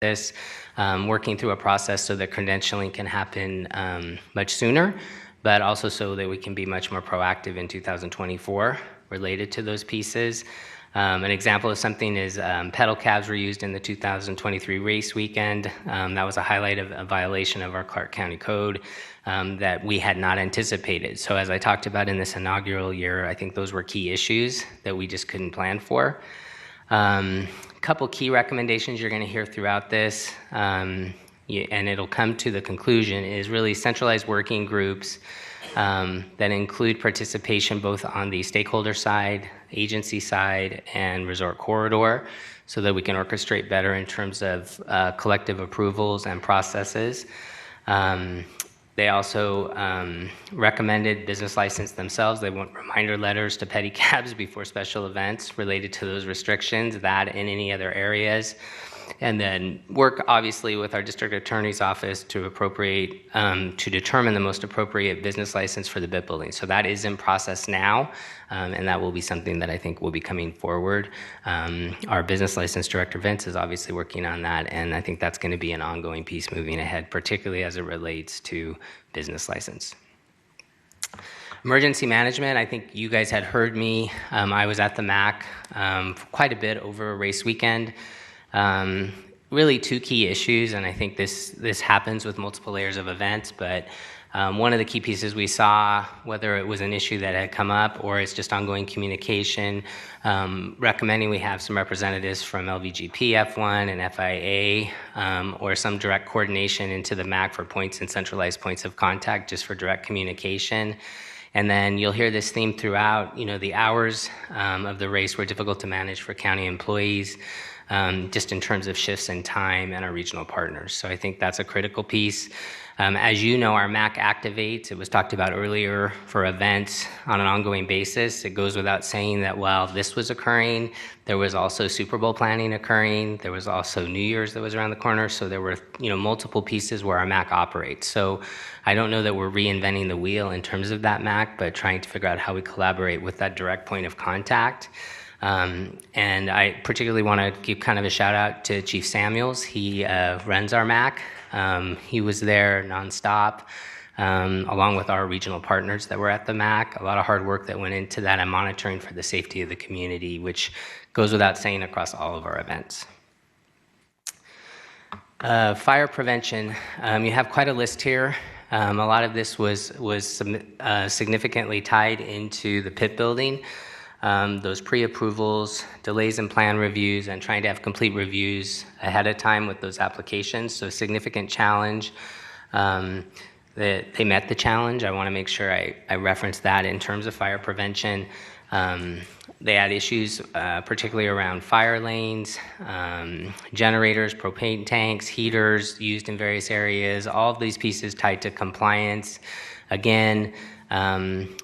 this, working through a process so that credentialing can happen much sooner, but also so that we can be much more proactive in 2024 related to those pieces. An example of something is pedal cabs were used in the 2023 race weekend. That was a highlight of a violation of our Clark County Code that we had not anticipated. So as I talked about in this inaugural year, I think those were key issues that we just couldn't plan for. Couple key recommendations you're going to hear throughout this, and it'll come to the conclusion, is really centralized working groups that include participation both on the stakeholder side, agency side, and resort corridor, so that we can orchestrate better in terms of collective approvals and processes. They also recommended business license themselves. They want reminder letters to pedicabs before special events related to those restrictions, that and any other areas. And then work obviously with our district attorney's office to determine the most appropriate business license for the BIP building. So that is in process now, and that will be something that I think will be coming forward. Our business license director, Vince, is obviously working on that, and I think that's going to be an ongoing piece moving ahead, particularly as it relates to business license. Emergency management, I think you guys had heard me. I was at the MAC quite a bit over a race weekend. Really two key issues, and I think this happens with multiple layers of events, but one of the key pieces we saw, whether it was an issue that had come up or it's just ongoing communication, recommending we have some representatives from LVGP F1 and FIA, or some direct coordination into the MAC for points and centralized points of contact just for direct communication. And then you'll hear this theme throughout. The hours of the race were difficult to manage for county employees, just in terms of shifts in time and our regional partners. So I think that's a critical piece. As you know, our MAC activates. It was talked about earlier for events on an ongoing basis. It goes without saying that while this was occurring, there was also Super Bowl planning occurring. There was also New Year's that was around the corner. So there were multiple pieces where our MAC operates. So I don't know that we're reinventing the wheel in terms of that MAC, but trying to figure out how we collaborate with that direct point of contact. And I particularly want to give kind of a shout out to Chief Samuels. He runs our MAC. He was there nonstop, along with our regional partners that were at the MAC. A lot of hard work that went into that and monitoring for the safety of the community, which goes without saying across all of our events. Fire prevention. You have quite a list here. A lot of this was significantly tied into the pit building. Those pre-approvals, delays in plan reviews, and trying to have complete reviews ahead of time with those applications. So significant challenge. They met the challenge. I want to make sure I reference that in terms of fire prevention. They had issues particularly around fire lanes, generators, propane tanks, heaters used in various areas, all of these pieces tied to compliance. Again,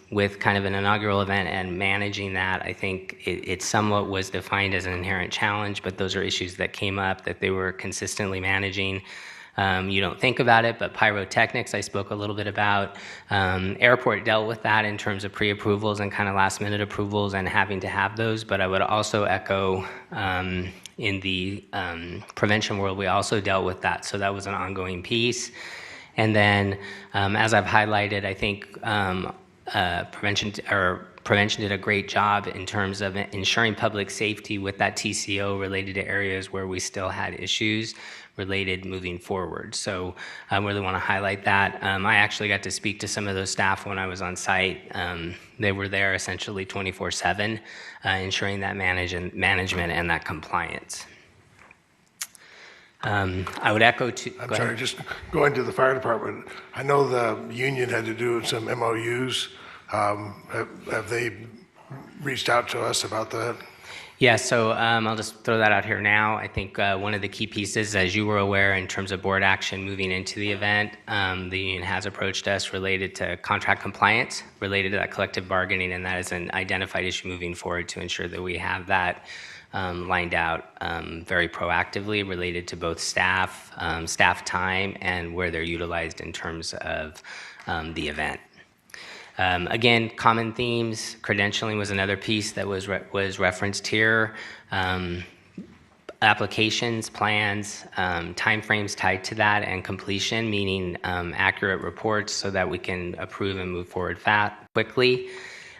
with kind of an inaugural event and managing that, I think it somewhat was defined as an inherent challenge, but those are issues that came up that they were consistently managing. You don't think about it, but pyrotechnics I spoke a little bit about. Airport dealt with that in terms of pre-approvals and kind of last-minute approvals and having to have those, but I would also echo in the prevention world, we also dealt with that, so that was an ongoing piece. And then, as I've highlighted, I think prevention did a great job in terms of ensuring public safety with that TCO related to areas where we still had issues related moving forward. So I really want to highlight that. I actually got to speak to some of those staff when I was on site. They were there essentially 24/7, ensuring that management and that compliance. I would echo to... I'm sorry, just going to the fire department. I know the union had to do some MOUs. Have they reached out to us about that? Yeah, so I'll just throw that out here now. I think one of the key pieces, as you were aware, in terms of board action moving into the event, the union has approached us related to contract compliance, related to that collective bargaining, and that is an identified issue moving forward to ensure that we have that lined out very proactively related to both staff, staff time, and where they're utilized in terms of the event. Again, common themes, credentialing was another piece that was referenced here. applications, plans, timeframes tied to that, and completion, meaning accurate reports so that we can approve and move forward quickly.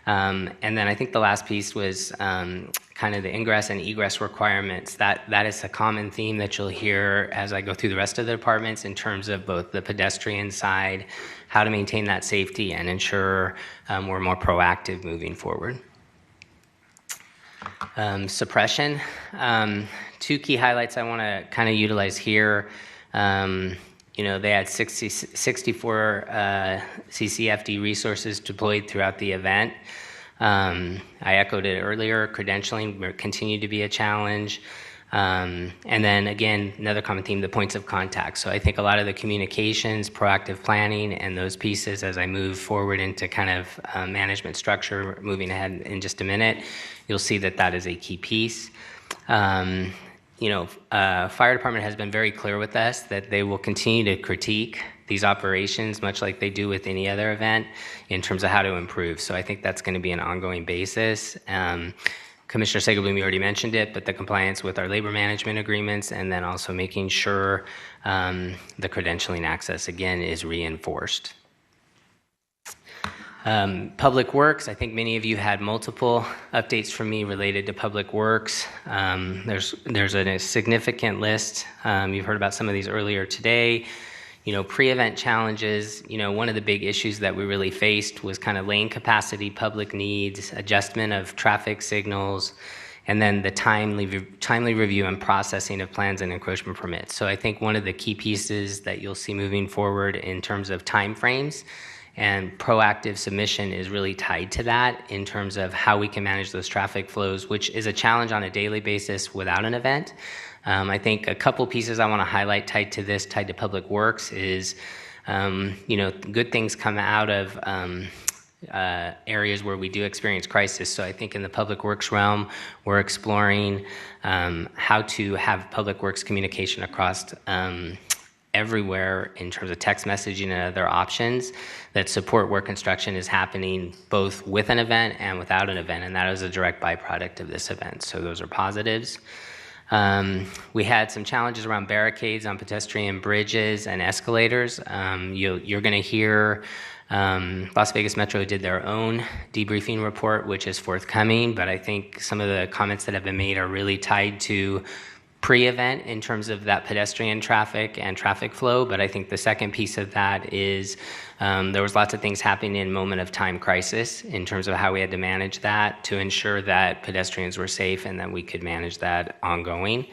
And then I think the last piece was kind of the ingress and egress requirements. That is a common theme that you'll hear as I go through the rest of the departments in terms of both the pedestrian side, how to maintain that safety and ensure we're more proactive moving forward. Suppression. Two key highlights I want to kind of utilize here. They had 64 CCFD resources deployed throughout the event. I echoed it earlier, credentialing continued to be a challenge. And then again, another common theme, the points of contact. So I think a lot of the communications, proactive planning, and those pieces as I move forward into kind of management structure, moving ahead in just a minute, you'll see that that is a key piece. Fire department has been very clear with us that they will continue to critique these operations, much like they do with any other event, in terms of how to improve. So I think that's going to be an ongoing basis. Commissioner Segelblum, you already mentioned it, but the compliance with our labor management agreements, and then also making sure the credentialing access, again, is reinforced. Public Works, I think many of you had multiple updates from me related to Public Works. There's a significant list. You've heard about some of these earlier today. Pre-event challenges, one of the big issues that we really faced was kind of lane capacity, public needs, adjustment of traffic signals, and then the timely review and processing of plans and encroachment permits. So I think one of the key pieces that you'll see moving forward in terms of timeframes and proactive submission is really tied to that in terms of how we can manage those traffic flows, which is a challenge on a daily basis without an event. I think a couple pieces I want to highlight tied to this, tied to Public Works, is good things come out of areas where we do experience crisis. So I think in the Public Works realm, we're exploring how to have Public Works communication across everywhere in terms of text messaging and other options that support where construction is happening both with an event and without an event, and that is a direct byproduct of this event. So those are positives. We had some challenges around barricades on pedestrian bridges and escalators. You're going to hear Las Vegas Metro did their own debriefing report, which is forthcoming, but I think some of the comments that have been made are really tied to pre-event in terms of that pedestrian traffic and traffic flow. But I think the second piece of that is there was lots of things happening in moment of time crisis in terms of how we had to manage that to ensure that pedestrians were safe and that we could manage that ongoing.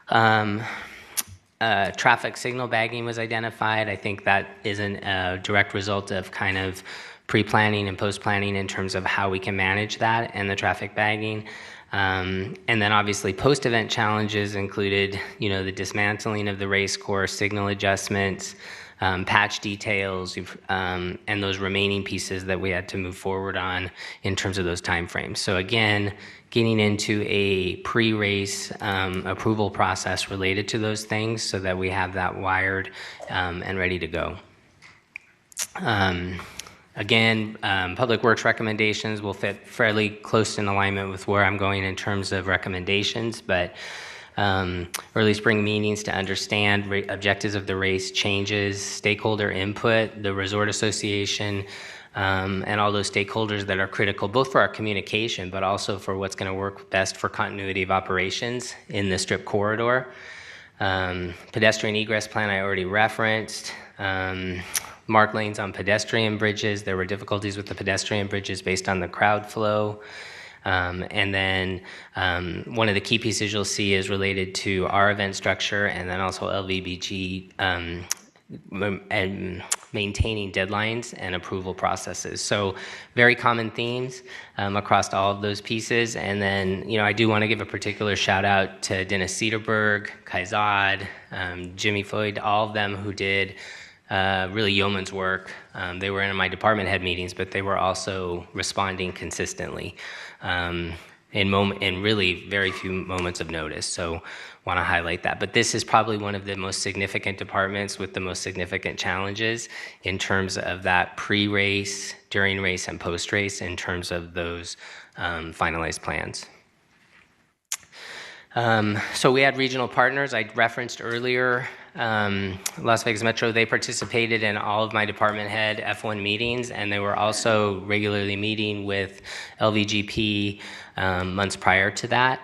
Traffic signal bagging was identified. I think that is a direct result of kind of pre-planning and post-planning in terms of how we can manage that and the traffic bagging. And then obviously post-event challenges included, the dismantling of the race course, signal adjustments, patch details, and those remaining pieces that we had to move forward on in terms of those timeframes. So again, getting into a pre-race approval process related to those things so that we have that wired and ready to go. Again, Public Works recommendations will fit fairly close in alignment with where I'm going in terms of recommendations, but early spring meetings to understand objectives of the race changes, stakeholder input, the resort association, and all those stakeholders that are critical, both for our communication, but also for what's going to work best for continuity of operations in the Strip corridor. Pedestrian egress plan I already referenced. Marked lanes on pedestrian bridges. There were difficulties with the pedestrian bridges based on the crowd flow. And then one of the key pieces you'll see is related to our event structure and then also LVBG and maintaining deadlines and approval processes. So very common themes across all of those pieces. And then, I do want to give a particular shout out to Dennis Cederberg, Kaizad, Jimmy Floyd, all of them who did really yeoman's work. They were in my department head meetings, but they were also responding consistently in really very few moments of notice. So want to highlight that. But this is probably one of the most significant departments with the most significant challenges in terms of that pre-race, during race, and post-race in terms of those finalized plans. So we had regional partners. I referenced earlier Las Vegas Metro. They participated in all of my department head F1 meetings, and they were also regularly meeting with LVGP months prior to that.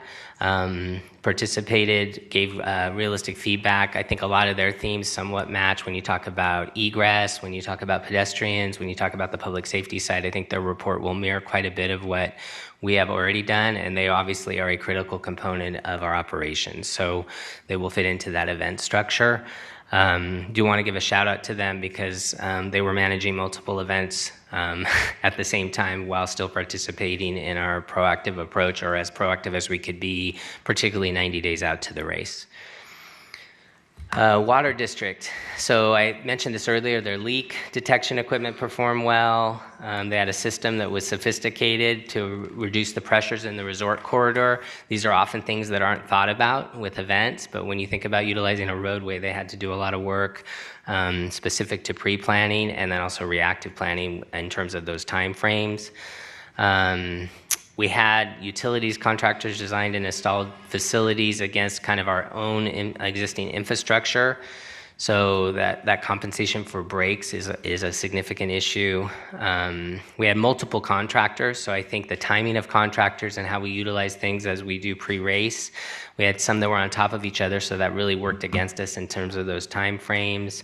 Participated, gave realistic feedback. I think a lot of their themes somewhat match when you talk about egress, when you talk about pedestrians, when you talk about the public safety side. I think their report will mirror quite a bit of what we have already done, and they obviously are a critical component of our operations. So they will fit into that event structure. Do want to give a shout out to them because they were managing multiple events at the same time while still participating in our proactive approach, or as proactive as we could be, particularly 90 days out to the race. Water district. So I mentioned this earlier, their leak detection equipment performed well. They had a system that was sophisticated to reduce the pressures in the resort corridor. These are often things that aren't thought about with events, but when you think about utilizing a roadway, they had to do a lot of work specific to pre-planning and then also reactive planning in terms of those time frames. We had utilities contractors designed and installed facilities against kind of our own existing infrastructure. So that compensation for breaks is a significant issue. We had multiple contractors, so I think the timing of contractors and how we utilize things as we do pre-race, we had some that were on top of each other, so that really worked against us in terms of those time frames.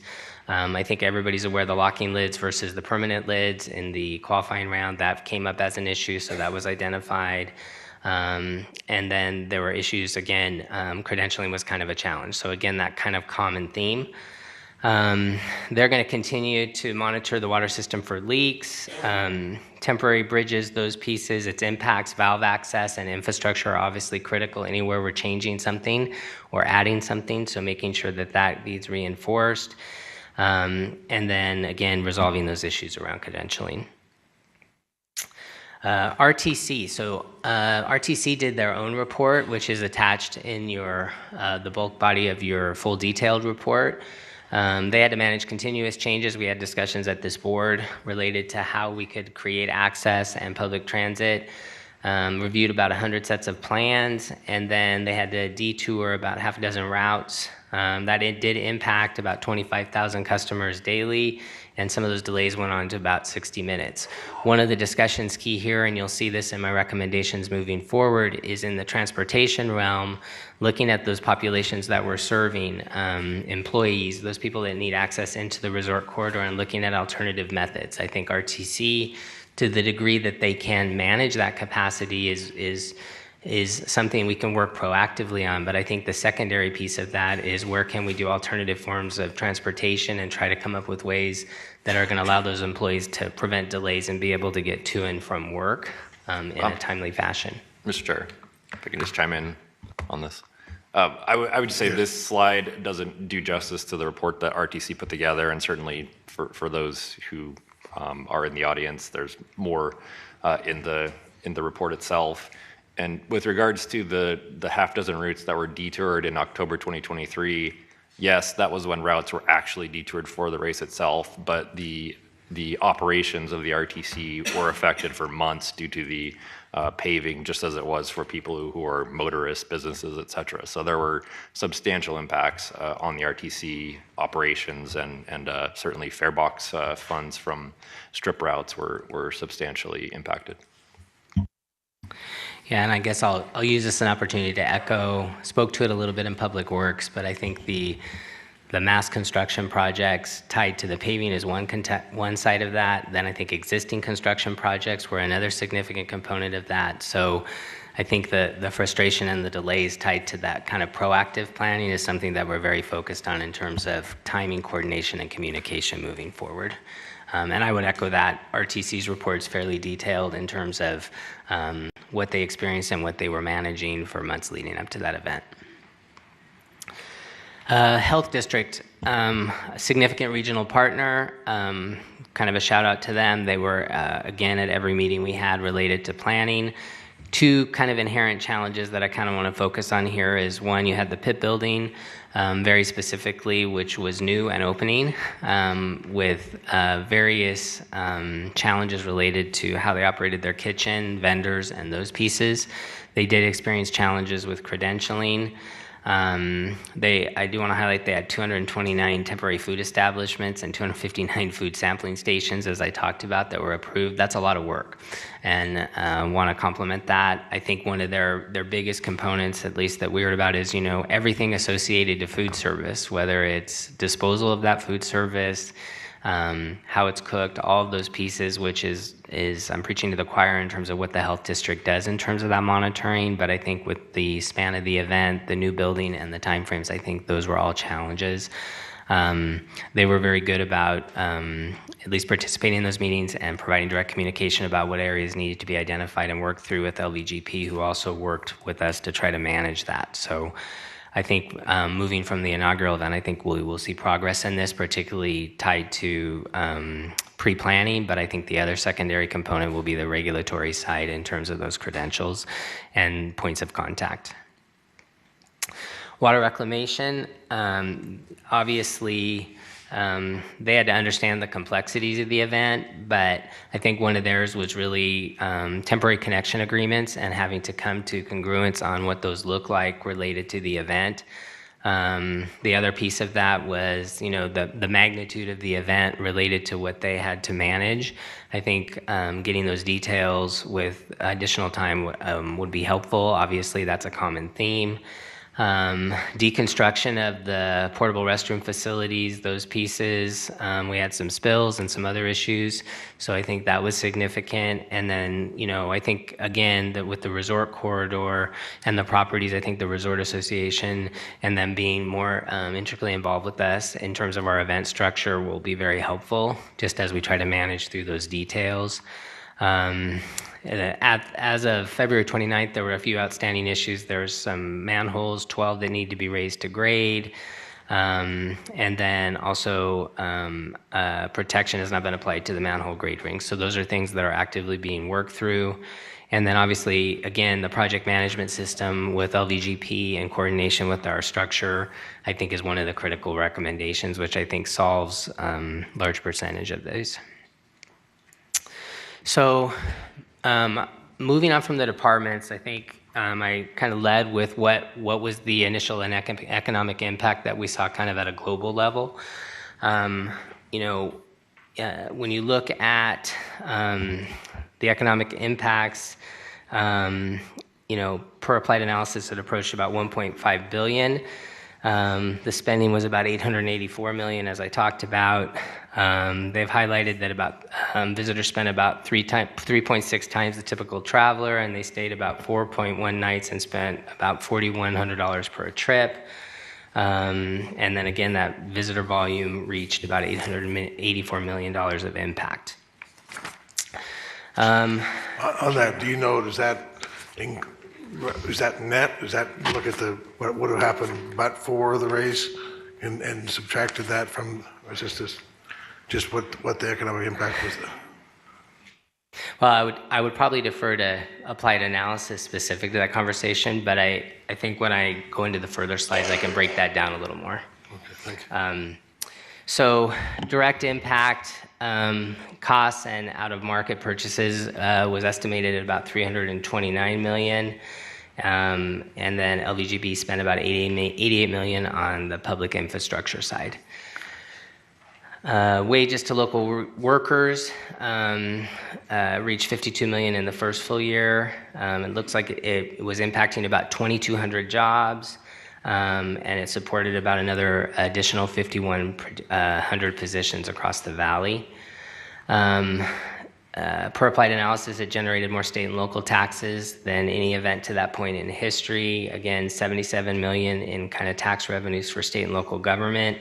I think everybody's aware of the locking lids versus the permanent lids in the qualifying round. That came up as an issue, so that was identified. And then there were issues, again, credentialing was kind of a challenge. So again, that kind of common theme. They're going to continue to monitor the water system for leaks, temporary bridges, those pieces, its impacts, valve access, and infrastructure are obviously critical anywhere we're changing something or adding something, so making sure that that needs reinforced. And then, again, resolving those issues around credentialing. RTC. So RTC did their own report, which is attached in your the bulk body of your full detailed report. They had to manage continuous changes. We had discussions at this board related to how we could create access and public transit. Reviewed about 100 sets of plans, and then they had to detour about half a dozen routes. That it did impact about 25,000 customers daily, and some of those delays went on to about 60 minutes. One of the discussions key here, and you'll see this in my recommendations moving forward, is in the transportation realm, looking at those populations that we're serving, employees, those people that need access into the resort corridor, and looking at alternative methods. I think RTC, to the degree that they can manage that capacity, is something we can work proactively on. But I think the secondary piece of that is where can we do alternative forms of transportation and try to come up with ways that are going to allow those employees to prevent delays and be able to get to and from work in a timely fashion. Mr. Chair, if I can just chime in on this. I would say this slide doesn't do justice to the report that RTC put together, and certainly for those who are in the audience, there's more in the report itself. And with regards to the half dozen routes that were detoured in October 2023, yes, that was when routes were actually detoured for the race itself, but the operations of the RTC were affected for months due to the paving, just as it was for people who are motorists, businesses, et cetera. So there were substantial impacts on the RTC operations, and certainly farebox funds from strip routes were substantially impacted. Yeah, and I guess I'll use this as an opportunity to echo, spoke to it a little bit in Public Works, but I think the mass construction projects tied to the paving is one side of that. Then I think existing construction projects were another significant component of that. So I think the frustration and the delays tied to that kind of proactive planning is something that we're very focused on in terms of timing, coordination, and communication moving forward. And I would echo that. RTC's report is fairly detailed in terms of what they experienced and what they were managing for months leading up to that event. Health District, a significant regional partner, kind of a shout out to them. They were, again, at every meeting we had related to planning, Two kind of inherent challenges that I kind of want to focus on here is one, you had the pit building, very specifically, which was new and opening, with various challenges related to how they operated their kitchen, vendors, and those pieces. They did experience challenges with credentialing. I do want to highlight they had 229 temporary food establishments and 259 food sampling stations, as I talked about, that were approved. That's a lot of work, and want to compliment that. I think one of their biggest components, at least that we heard about, is everything associated to food service, whether it's disposal of that food service, how it's cooked, all of those pieces, which is I'm preaching to the choir in terms of what the health district does in terms of that monitoring. But I think with the span of the event, the new building, and the timeframes, I think those were all challenges. They were very good about at least participating in those meetings and providing direct communication about what areas needed to be identified and worked through with LVGP, who also worked with us to try to manage that. So I think moving from the inaugural event, I think we will see progress in this, particularly tied to pre-planning, but I think the other secondary component will be the regulatory side in terms of those credentials and points of contact. Water reclamation, obviously, they had to understand the complexities of the event, but I think one of theirs was really temporary connection agreements and having to come to congruence on what those look like related to the event. The other piece of that was, the magnitude of the event related to what they had to manage. I think getting those details with additional time would be helpful. Obviously, that's a common theme. Deconstruction of the portable restroom facilities, those pieces. We had some spills and some other issues, so I think that was significant. And then, I think, again, that with the resort corridor and the properties, I think the Resort Association and them being more intricately involved with us in terms of our event structure will be very helpful, just as we try to manage through those details. As of February 29th, there were a few outstanding issues. There's some manholes, 12 that need to be raised to grade. And then also protection has not been applied to the manhole grade rings. So those are things that are actively being worked through. And then obviously, again, the project management system with LVGP in coordination with our structure, I think is one of the critical recommendations, which I think solves large percentage of those. So moving on from the departments, I think I kind of led with what was the initial economic impact that we saw kind of at a global level. When you look at the economic impacts, per applied analysis, it approached about 1.5 billion. The spending was about 884 million, as I talked about. They've highlighted that about visitors spent about 3.6 times the typical traveler, and they stayed about 4.1 nights and spent about $4,100 per trip. And then again, that visitor volume reached about $884 million of impact. On that, do you know, is that net? Does that look at what would have happened but for the race and subtracted that from, or is this just what the economic impact was? Well, I would probably defer to applied analysis specific to that conversation, but I think when I go into the further slides, I can break that down a little more. Okay, thank you. So direct impact, costs and out-of-market purchases was estimated at about 329 million. And then LVGP spent about 88 million on the public infrastructure side. Wages to local workers reached 52 million in the first full year. It looks like it was impacting about 2,200 jobs, and it supported about another additional 5,100 positions across the valley. Per applied analysis, it generated more state and local taxes than any event to that point in history. Again, 77 million in kind of tax revenues for state and local government.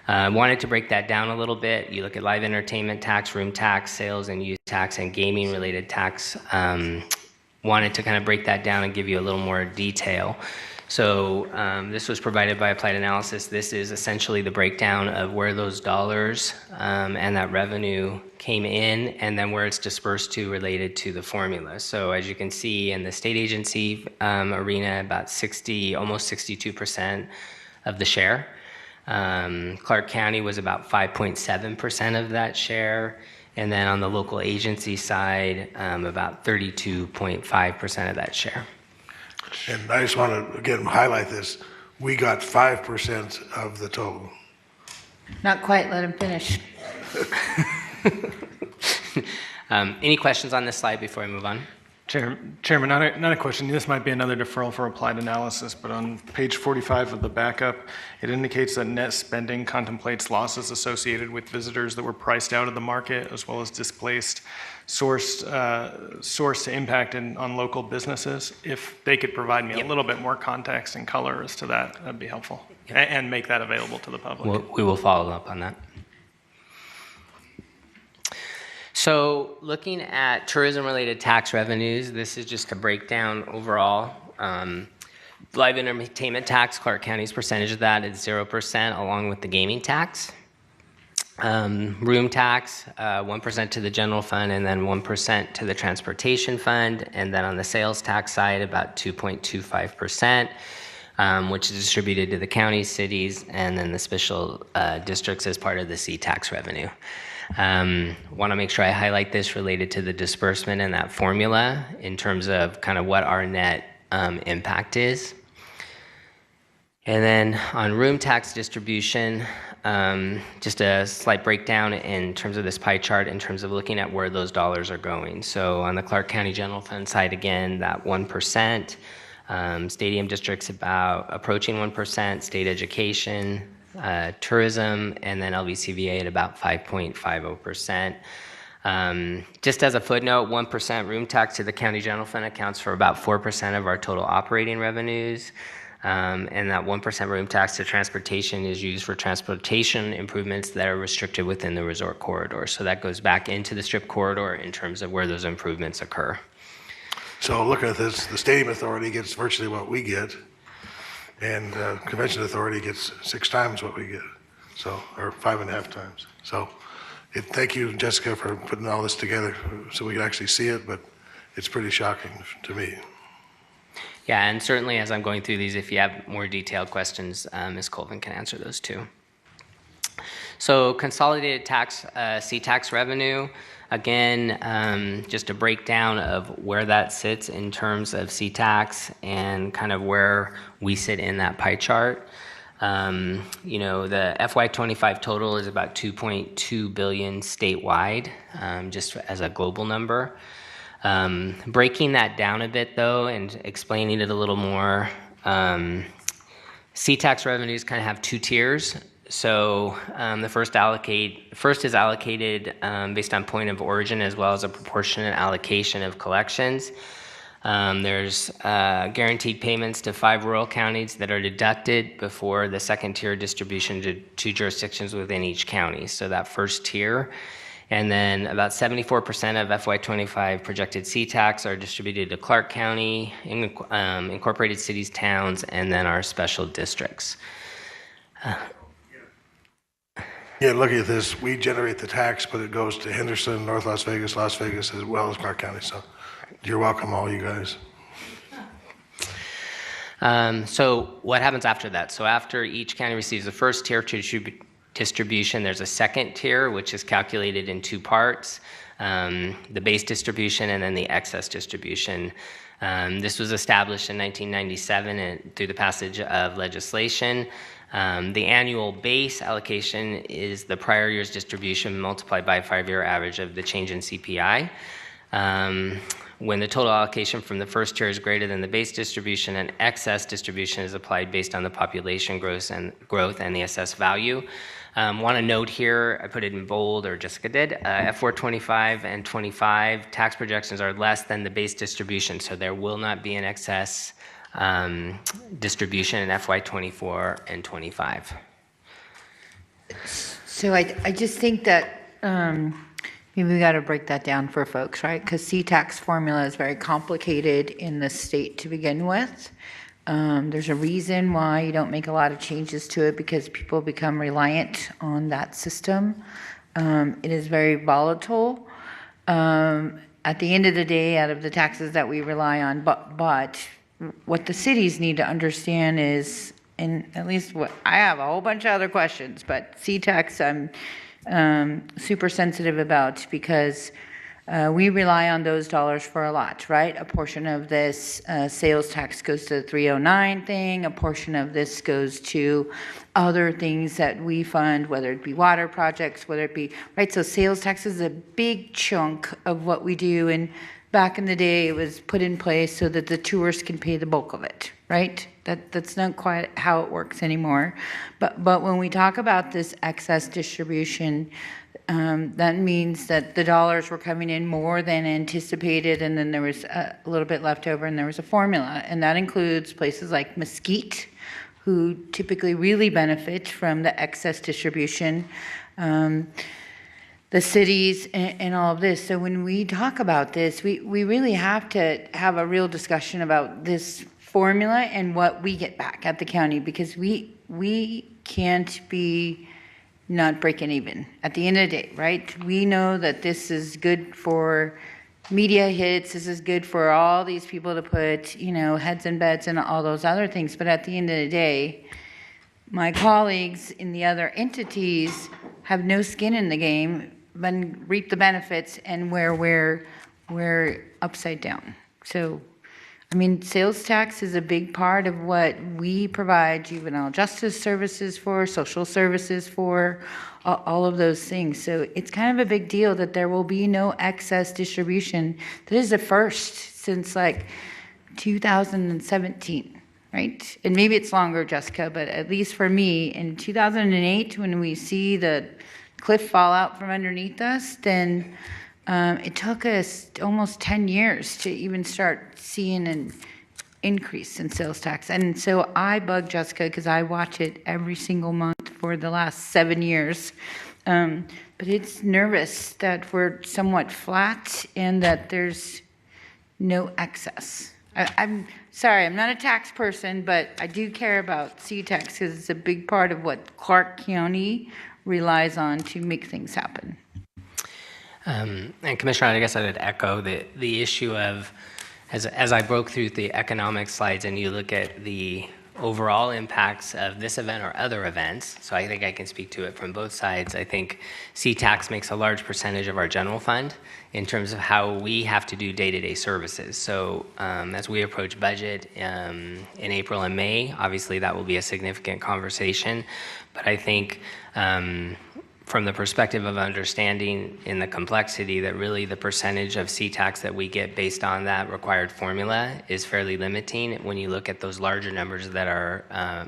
Wanted to break that down a little bit. You look at live entertainment tax, room tax, sales and use tax, and gaming related tax. Wanted to kind of break that down and give you a little more detail. So this was provided by Applied Analysis. This is essentially the breakdown of where those dollars and that revenue came in, and then where it's dispersed to related to the formula. So as you can see in the state agency arena, about 60, almost 62% of the share. Clark County was about 5.7% of that share. And then on the local agency side, about 32.5% of that share. And I just want to, again, highlight this. We got 5% of the total. Not quite, let him finish. Any questions on this slide before I move on? Chairman, not a question. This might be another deferral for Applied Analysis, but on page 45 of the backup, it indicates that net spending contemplates losses associated with visitors that were priced out of the market, as well as displaced, source to impact on local businesses. If they could provide me a little bit more context and color as to that, that'd be helpful. And make that available to the public. We will follow up on that. So looking at tourism-related tax revenues, this is just a breakdown overall. Live entertainment tax, Clark County's percentage of that is 0%, along with the gaming tax. Room tax, 1% to the general fund, and then 1% to the transportation fund. And then on the sales tax side, about 2.25%, which is distributed to the counties, cities, and then the special districts as part of the C-tax revenue. Want to make sure I highlight this related to the disbursement and that formula in terms of kind of what our net impact is. And then on room tax distribution, just a slight breakdown in terms of this pie chart in terms of looking at where those dollars are going. So on the Clark County General Fund side, again, that 1%. Stadium districts about approaching 1%, state education, tourism, and then LVCVA at about 5.50%. Just as a footnote, 1% room tax to the county general fund accounts for about 4% of our total operating revenues. And that 1% room tax to transportation is used for transportation improvements that are restricted within the resort corridor. So that goes back into the Strip corridor in terms of where those improvements occur. So looking at this, the Stadium Authority gets virtually what we get, and Convention Authority gets 6 times what we get, so, or 5.5 times. So thank you, Jessica, for putting all this together so we can actually see it, but it's pretty shocking to me. Yeah, and certainly as I'm going through these, if you have more detailed questions, Ms. Colvin can answer those too. So consolidated tax, C-tax revenue, again, just a breakdown of where that sits in terms of C-tax and kind of where we sit in that pie chart. You know, the FY25 total is about 2.2 billion statewide, just as a global number. Breaking that down a bit though and explaining it a little more, C-tax revenues kind of have 2 tiers. So the first is allocated based on point of origin as well as a proportionate allocation of collections. There's guaranteed payments to 5 rural counties that are deducted before the second tier distribution to 2 jurisdictions within each county. So that first tier. And then about 74% of FY25 projected C-tax are distributed to Clark County, incorporated cities, towns, and then our special districts. Yeah, looking at this, we generate the tax, but it goes to Henderson, North Las Vegas, as well as Clark County. So you're welcome, all you guys. So what happens after that? So after each county receives the first tier distribution, there's a second tier, which is calculated in 2 parts, the base distribution and then the excess distribution. This was established in 1997 and through the passage of legislation. The annual base allocation is the prior year's distribution multiplied by a 5-year average of the change in CPI. When the total allocation from the first tier is greater than the base distribution, an excess distribution is applied based on the population growth and the assessed value. Want to note here, I put it in bold, or Jessica did, F425 and 25 tax projections are less than the base distribution, so there will not be an excess distribution in FY24 and 25. So I just think that maybe we got to break that down for folks, right? Because C-tax formula is very complicated in the state to begin with. There's a reason why you don't make a lot of changes to it, because people become reliant on that system. It is very volatile. At the end of the day, out of the taxes that we rely on, but what the cities need to understand is, and at least what I have a whole bunch of other questions, but C-tax I'm super sensitive about, because we rely on those dollars for a lot, right? A portion of this sales tax goes to the 309 thing, a portion of this goes to other things that we fund, whether it be water projects, whether it be, right? So sales tax is a big chunk of what we do, and back in the day, it was put in place so that the tourists can pay the bulk of it, right? That's not quite how it works anymore. But when we talk about this excess distribution, that means that the dollars were coming in more than anticipated, and then there was a little bit left over, and there was a formula. And that includes places like Mesquite, who typically really benefit from the excess distribution, the cities, and all of this. So when we talk about this, we really have to have a real discussion about this formula and what we get back at the county, because we can't be not breaking even at the end of the day, right? We know that this is good for media hits, this is good for all these people to put, heads in beds and all those other things, but at the end of the day, my colleagues in the other entities have no skin in the game, but reap the benefits, and where we're upside down. So, sales tax is a big part of what we provide juvenile justice services for, social services for, all of those things. So it's kind of a big deal that there will be no excess distribution. That is the first since 2017, right? And maybe it's longer, Jessica, but at least for me, in 2008, when we see the cliff fall out from underneath us, then it took us almost 10 years to even start seeing an increase in sales tax. And so I bug Jessica because I watch it every single month for the last 7 years. But it's nervous that we're somewhat flat and that there's no excess. I'm sorry, I'm not a tax person, but I do care about C-tax because it's a big part of what Clark County relies on to make things happen. And Commissioner, I guess I would echo the issue of, as I broke through the economic slides and you look at the overall impacts of this event or other events, so I think I can speak to it from both sides. I think C-tax makes a large percentage of our general fund in terms of how we have to do day-to-day services. So as we approach budget in April and May, obviously that will be a significant conversation. But I think from the perspective of understanding in the complexity that really the percentage of C-tax that we get based on that required formula is fairly limiting when you look at those larger numbers that are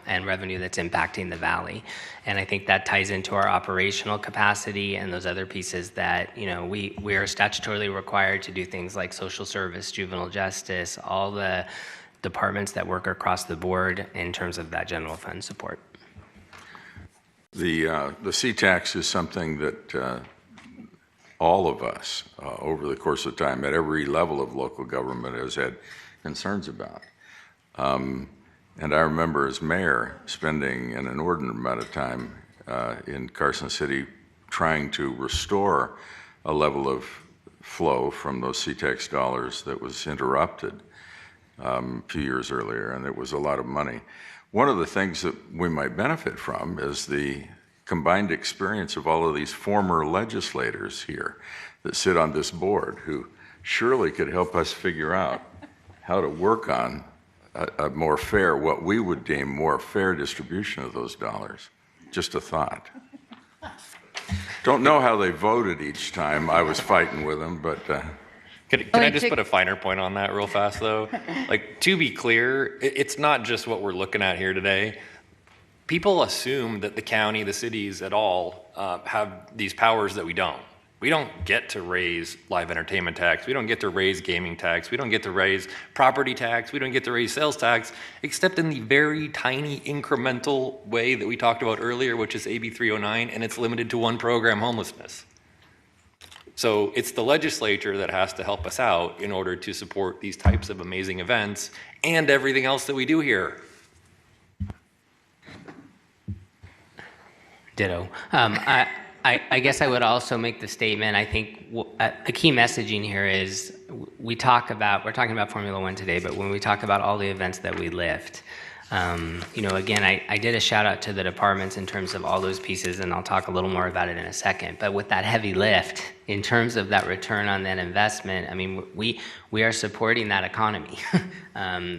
and revenue that's impacting the valley. And I think that ties into our operational capacity and those other pieces that, we are statutorily required to do things like social service, juvenile justice, all the departments that work across the board in terms of that general fund support. The C-tax is something that all of us over the course of time at every level of local government has had concerns about. And I remember as mayor spending an inordinate amount of time in Carson City trying to restore a level of flow from those C-tax dollars that was interrupted a few years earlier, and it was a lot of money. One of the things that we might benefit from is the combined experience of all of these former legislators here that sit on this board who surely could help us figure out how to work on a more fair, what we would deem more fair distribution of those dollars. Just a thought. Don't know how they voted each time I was fighting with them, but... Can I just put a finer point on that real fast, though? To be clear, it's not just what we're looking at here today. People assume that the county, the cities at all, have these powers that we don't. We don't get to raise live entertainment tax. We don't get to raise gaming tax. We don't get to raise property tax. We don't get to raise sales tax, except in the very tiny incremental way that we talked about earlier, which is AB 309, and it's limited to one program, homelessness. So it's the legislature that has to help us out in order to support these types of amazing events and everything else that we do here. Ditto. I guess I would also make the statement, I think the key messaging here is we're talking about Formula One today, but when we talk about all the events that we lift, again, I did a shout out to the departments in terms of all those pieces, and I'll talk a little more about it in a second. But with that heavy lift, in terms of that return on that investment, I mean, we are supporting that economy.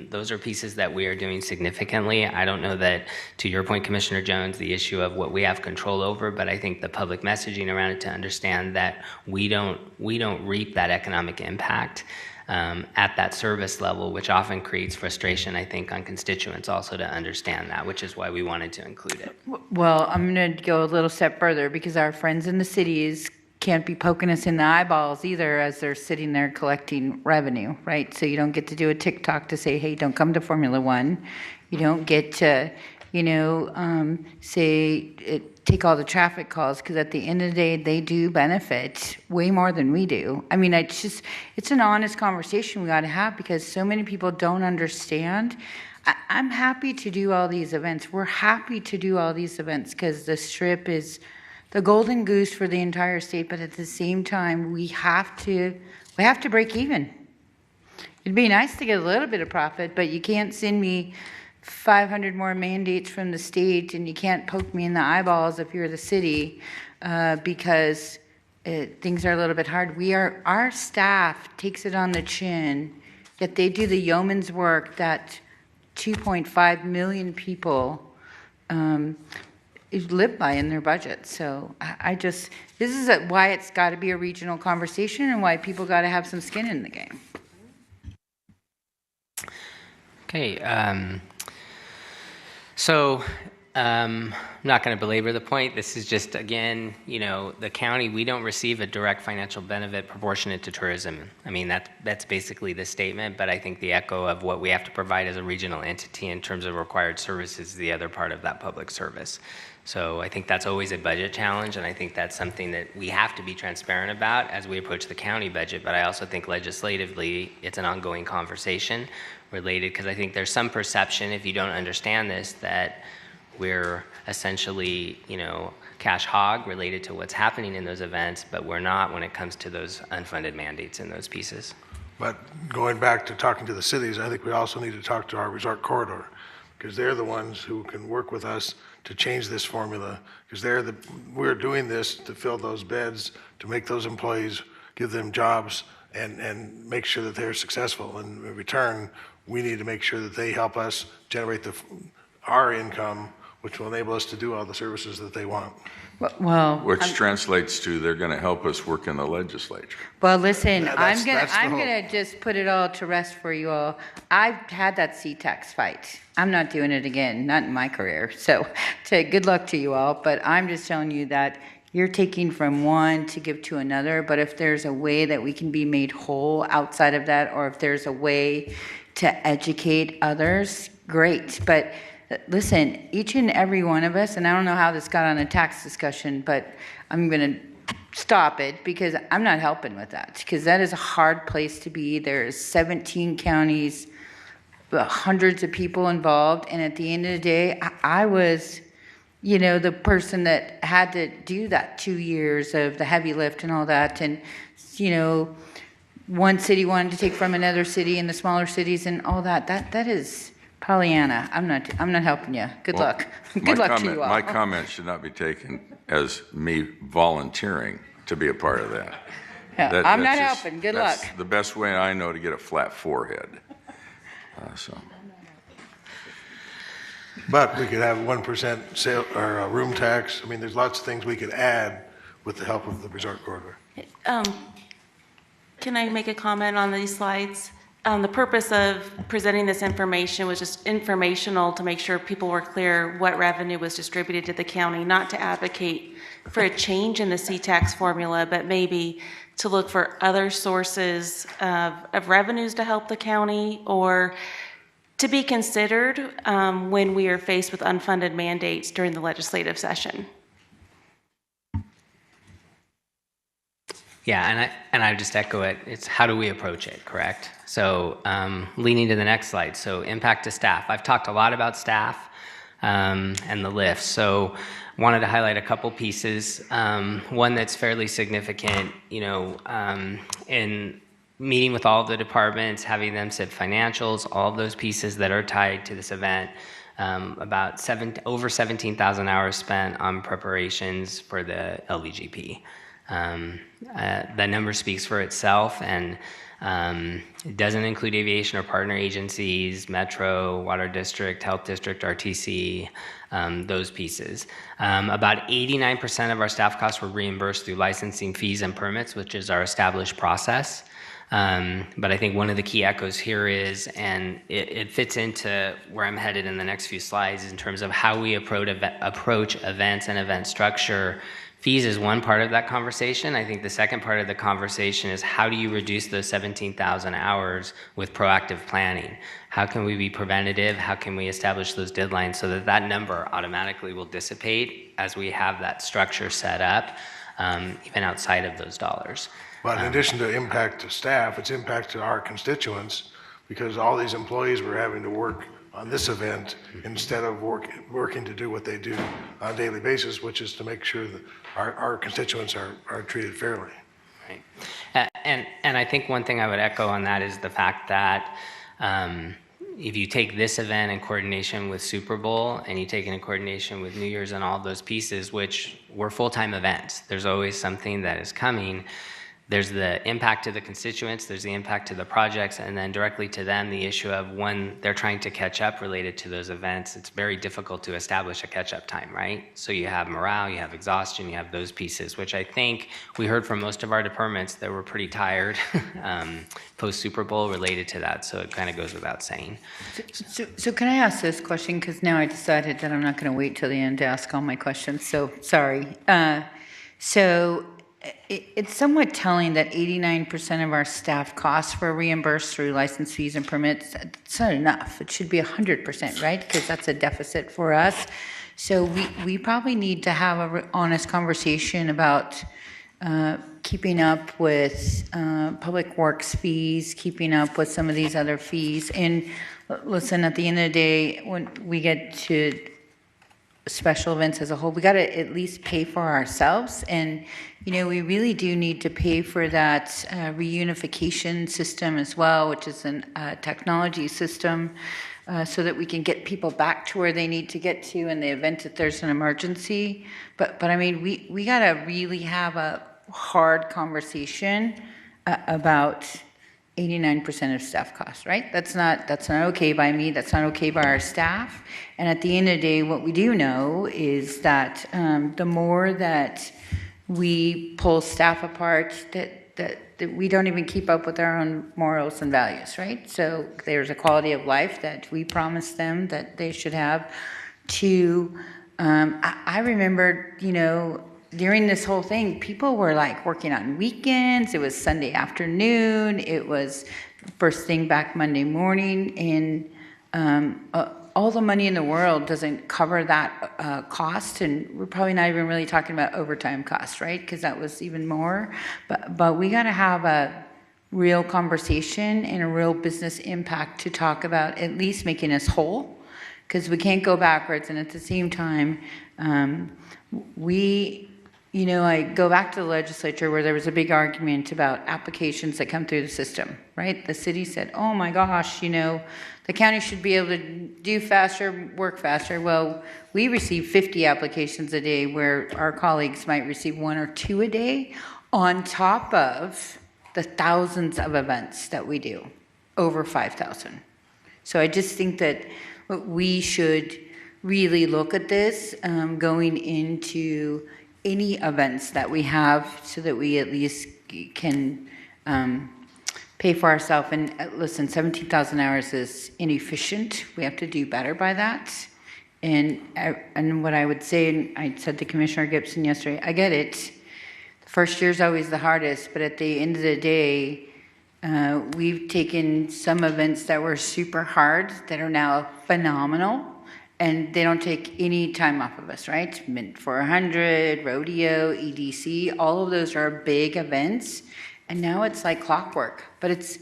Those are pieces that we are doing significantly. I don't know that, to your point, Commissioner Jones, the issue of what we have control over, but I think the public messaging around it to understand that we don't reap that economic impact at that service level, which often creates frustration, I think, on constituents also to understand that, which is why we wanted to include it. Well, I'm going to go a little step further because our friends in the cities can't be poking us in the eyeballs either as they're sitting there collecting revenue, right? So you don't get to do a TikTok to say, hey, don't come to Formula One. You don't get to, take all the traffic calls, because at the end of the day, they do benefit way more than we do. I mean, it's an honest conversation we got to have because so many people don't understand. I'm happy to do all these events. We're happy to do all these events because the Strip is the golden goose for the entire state, but at the same time, we have to break even. It'd be nice to get a little bit of profit, but you can't send me 500 more mandates from the state, and you can't poke me in the eyeballs if you're the city, because things are a little bit hard. Our staff takes it on the chin, yet they do the yeoman's work that 2.5 million people live by in their budget. So this is why it's got to be a regional conversation and why people got to have some skin in the game. Okay. So I'm not going to belabor the point. This is just, again, the county, we don't receive a direct financial benefit proportionate to tourism. I mean, that's basically the statement, but I think the echo of what we have to provide as a regional entity in terms of required services is the other part of that public service. So I think that's always a budget challenge, and I think that's something that we have to be transparent about as we approach the county budget, but I also think legislatively it's an ongoing conversation related, because I think there's some perception, if you don't understand this, that we're essentially, cash hog related to what's happening in those events, but we're not when it comes to those unfunded mandates in those pieces. But going back to talking to the cities, I think we also need to talk to our resort corridor, because they're the ones who can work with us to change this formula, because we're doing this to fill those beds, to make those employees, give them jobs, and make sure that they're successful. And in return, we need to make sure that they help us generate our income, which will enable us to do all the services that they want. Well, Which translates to they're going to help us work in the legislature. Well, listen, That's I'm the gonna just put it all to rest for you all. I've had that C-tax fight. I'm not doing it again, not in my career. So, good luck to you all. But I'm just telling you that you're taking from one to give to another. But if there's a way that we can be made whole outside of that, or if there's a way to educate others, great. But listen, each and every one of us, and I don't know how this got on a tax discussion, but I'm going to stop it because I'm not helping with that, because that is a hard place to be. There's 17 counties, hundreds of people involved, and at the end of the day, I was, the person that had to do that 2 years of the heavy lift and all that, and, one city wanted to take from another city and the smaller cities and all that. That is Pollyanna. I'm not helping you. Good luck. Good luck to you all. My comment should not be taken as me volunteering to be a part of that. Yeah, I'm not helping. Good luck. That's the best way I know to get a flat forehead. But we could have 1% sale or room tax. I mean, there's lots of things we could add with the help of the resort corridor. Can I make a comment on these slides? The purpose of presenting this information was just informational to make sure people were clear what revenue was distributed to the county, not to advocate for a change in the C-tax formula, but maybe to look for other sources of revenues to help the county, or to be considered when we are faced with unfunded mandates during the legislative session. Yeah, and I just echo it. It's how do we approach it, correct? So leaning to the next slide. So impact to staff. I've talked a lot about staff and the lifts. So wanted to highlight a couple pieces. One that's fairly significant, in meeting with all of the departments, having them set financials, all of those pieces that are tied to this event. Over 17,000 hours spent on preparations for the LVGP. That number speaks for itself, and it doesn't include aviation or partner agencies, Metro, Water District, Health District, RTC, those pieces. About 89% of our staff costs were reimbursed through licensing fees and permits, which is our established process. But I think one of the key echoes here is, and it fits into where I'm headed in the next few slides, in terms of how we approach events and event structure. Fees is one part of that conversation. I think the second part of the conversation is how do you reduce those 17,000 hours with proactive planning? How can we be preventative? How can we establish those deadlines so that that number automatically will dissipate as we have that structure set up, even outside of those dollars? But in addition to impact to staff, it's impact to our constituents, because all these employees were having to work on this event instead of working to do what they do on a daily basis, which is to make sure that our constituents are treated fairly. Right. And I think one thing I would echo on that is the fact that if you take this event in coordination with Super Bowl and you take it in coordination with New Year's and all of those pieces, which were full-time events, there's always something that is coming. There's the impact to the constituents, there's the impact to the projects, and then directly to them, the issue of when they're trying to catch up related to those events, it's very difficult to establish a catch-up time, right? So you have morale, you have exhaustion, you have those pieces, which I think we heard from most of our departments that were pretty tired post-Super Bowl related to that, so it kind of goes without saying. So can I ask this question? Because now I decided that I'm not going to wait till the end to ask all my questions, so sorry. It's somewhat telling that 89% of our staff costs were reimbursed through license fees and permits. It's not enough. It should be 100%, right? Because that's a deficit for us. So we probably need to have an honest conversation about keeping up with public works fees, keeping up with some of these other fees. And listen, at the end of the day, when we get to special events as a whole, we got to at least pay for ourselves. And we really do need to pay for that reunification system as well, which is a technology system, so that we can get people back to where they need to get to in the event that there's an emergency. But I mean, we got to really have a hard conversation about 89% of staff costs, right? That's not okay by me. That's not okay by our staff. And at the end of the day, what we do know is that the more that we pull staff apart, that we don't even keep up with our own morals and values, right? So there's a quality of life that we promise them that they should have. I remember, during this whole thing, people were like working on weekends. It was Sunday afternoon. It was first thing back Monday morning. And all the money in the world doesn't cover that cost. And we're probably not even really talking about overtime costs, right? Because that was even more. But we got to have a real conversation and a real business impact to talk about at least making us whole. Because we can't go backwards. And at the same time, I go back to the legislature where there was a big argument about applications that come through the system, right? The city said, oh my gosh, the county should be able to do faster, work faster. Well, we receive 50 applications a day where our colleagues might receive 1 or 2 a day on top of the thousands of events that we do, over 5,000. So I just think that we should really look at this going into any events that we have so that we at least can pay for ourselves. And listen, 17,000 hours is inefficient. We have to do better by that. And what I would say, and I said to Commissioner Gibson yesterday, I get it. The first year is always the hardest, but at the end of the day, we've taken some events that were super hard that are now phenomenal, And they don't take any time off of us, right? Mint 400, rodeo, EDC, all of those are big events. And now it's like clockwork, but it's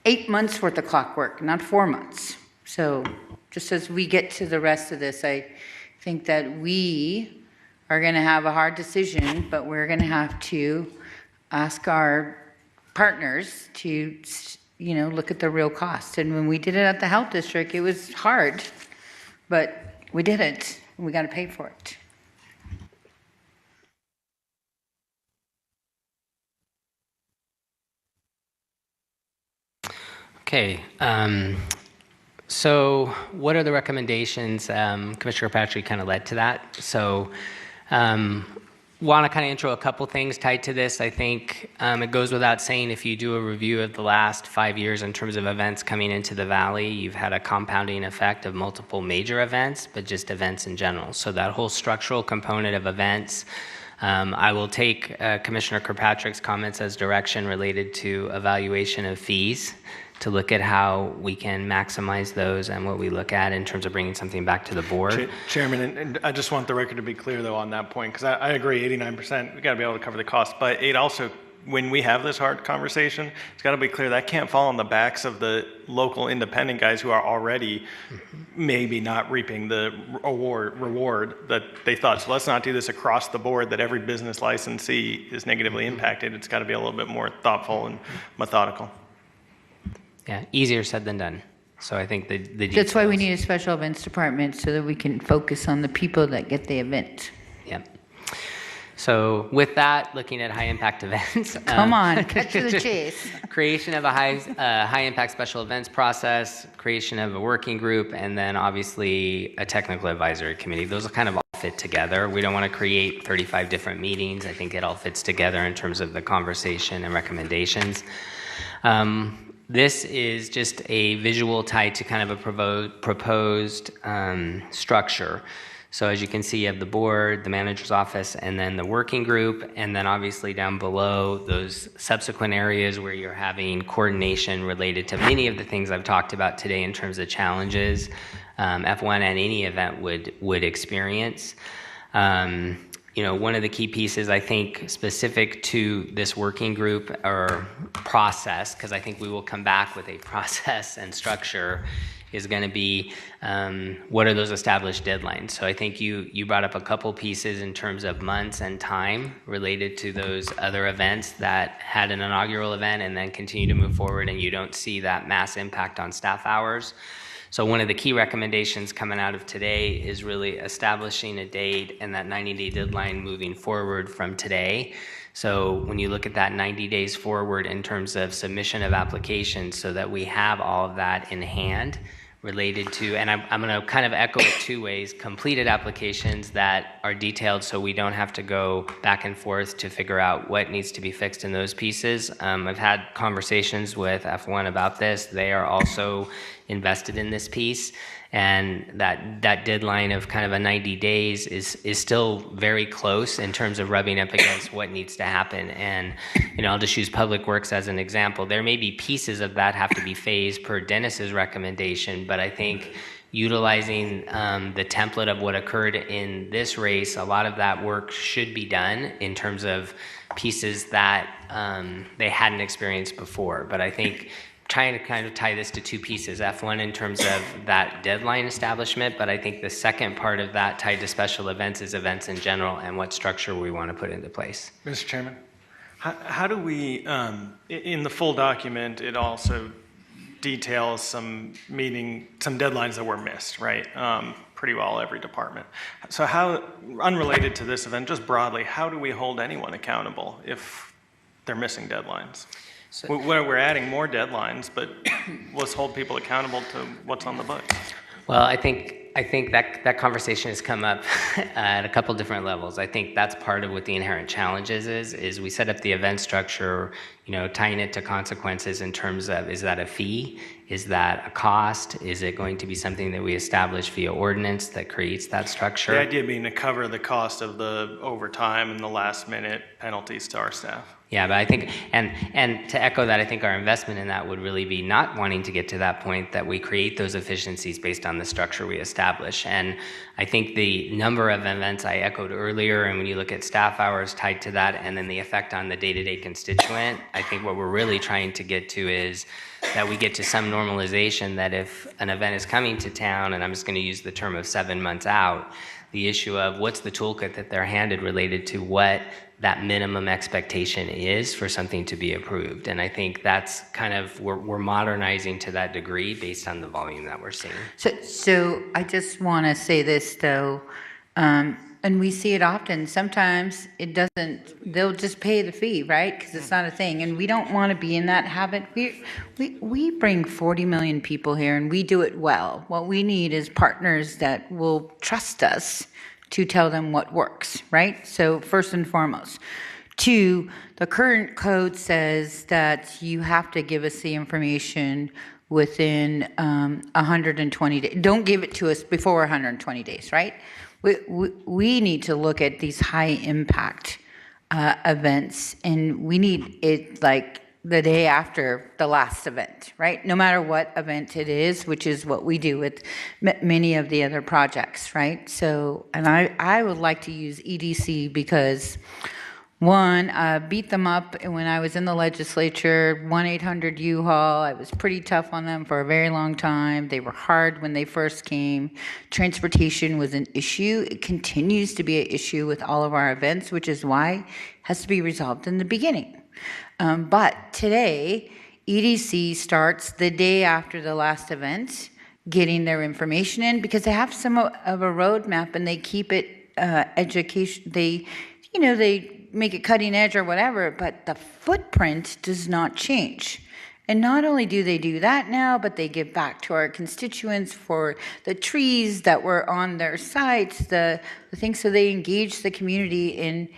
8 months worth of clockwork, not 4 months. So just as we get to the rest of this, I think that we are going to have a hard decision, but we're going to have to ask our partners to, look at the real cost. And when we did it at the health district, it was hard, but we did it, and we got to pay for it. Okay. So what are the recommendations? Commissioner Patrick kind of led to that. So want to kind of intro a couple things tied to this. I think it goes without saying, if you do a review of the last 5 years in terms of events coming into the valley, you've had a compounding effect of multiple major events, but just events in general. So that whole structural component of events, I will take Commissioner Kirkpatrick's comments as direction related to evaluation of fees, to look at how we can maximize those and what we look at in terms of bringing something back to the board. Chairman, and I just want the record to be clear, though, on that point, because I agree, 89%, we got to be able to cover the cost. But it also, when we have this hard conversation, it's got to be clear that can't fall on the backs of the local independent guys who are already maybe not reaping the reward that they thought. So let's not do this across the board, that every business licensee is negatively impacted. It's got to be a little bit more thoughtful and methodical. Yeah, easier said than done. So I think the That's why we details- need a special events department, so that we can focus on the people that get the event. Yep. So with that, looking at high impact events. Come on, cut to the chase. Creation of a high impact special events process, creation of a working group, and then obviously a technical advisory committee. Those will kind of all fit together. We don't want to create 35 different meetings. I think it all fits together in terms of the conversation and recommendations. This is just a visual tied to kind of a proposed structure. So as you can see, you have the board, the manager's office, and then the working group, and then obviously down below, those subsequent areas where you're having coordination related to many of the things I've talked about today in terms of challenges F1 and any event would experience. One of the key pieces, I think, specific to this working group or process, because I think we will come back with a process and structure, is going to be what are those established deadlines. So I think you brought up a couple pieces in terms of months and time related to those other events that had an inaugural event and then continue to move forward, and you don't see that mass impact on staff hours. So one of the key recommendations coming out of today is really establishing a date and that 90-day deadline moving forward from today. So when you look at that 90 days forward in terms of submission of applications, so that we have all of that in hand related to, and I'm going to kind of echo it two ways: completed applications that are detailed so we don't have to go back and forth to figure out what needs to be fixed in those pieces. I've had conversations with F1 about this. They are also invested in this piece, and that deadline of kind of a 90 days is still very close in terms of rubbing up against what needs to happen. And I'll just use Public Works as an example. There may be pieces of that have to be phased per Dennis's recommendation, but I think utilizing the template of what occurred in this race, a lot of that work should be done in terms of pieces that they hadn't experienced before. But I think trying to kind of tie this to two pieces: F1 in terms of that deadline establishment, but I think the second part of that tied to special events is events in general and what structure we want to put into place. Mr. Chairman, how do we, in the full document, it also details some deadlines that were missed, right? Pretty well every department. So how, unrelated to this event, just broadly, how do we hold anyone accountable if they're missing deadlines? So, we're adding more deadlines, but let's hold people accountable to what's on the books. Well, I think that conversation has come up at a couple different levels. I think that's part of what the inherent challenges is we set up the event structure, tying it to consequences in terms of, is that a fee? Is that a cost? Is it going to be something that we establish via ordinance that creates that structure? The idea being to cover the cost of the overtime and the last minute penalties to our staff. Yeah, but I think, and to echo that, I think our investment in that would really be not wanting to get to that point that we create those efficiencies based on the structure we establish. And I think the number of events I echoed earlier, and when you look at staff hours tied to that, and then the effect on the day-to-day constituent, I think what we're really trying to get to is that we get to some normalization that if an event is coming to town, and I'm just going to use the term of 7 months out, the issue of what's the toolkit that they're handed related to what that minimum expectation is for something to be approved. And I think that's kind of, we're modernizing to that degree based on the volume that we're seeing. So I just want to say this though, and we see it often. Sometimes it doesn't, they'll just pay the fee, right? Because it's not a thing. And we don't want to be in that habit. We bring 40 million people here and we do it well. What we need is partners that will trust us to tell them what works, right? So first and foremost. 2, the current code says that you have to give us the information within 120 days. Don't give it to us before 120 days, right? We need to look at these high impact events, and we need it like the day after the last event, right? No matter what event it is, which is what we do with many of the other projects, right? So, and I would like to use EDC because, one, beat them up when I was in the legislature, 1-800-U-Haul. I was pretty tough on them for a very long time. They were hard when they first came. Transportation was an issue. It continues to be an issue with all of our events, which is why it has to be resolved in the beginning. But today, EDC starts the day after the last event, getting their information in because they have some of a roadmap and they keep it education. They make it cutting edge or whatever, but the footprint does not change. And not only do they do that now, but they give back to our constituents for the trees that were on their sites, the things, so they engage the community in.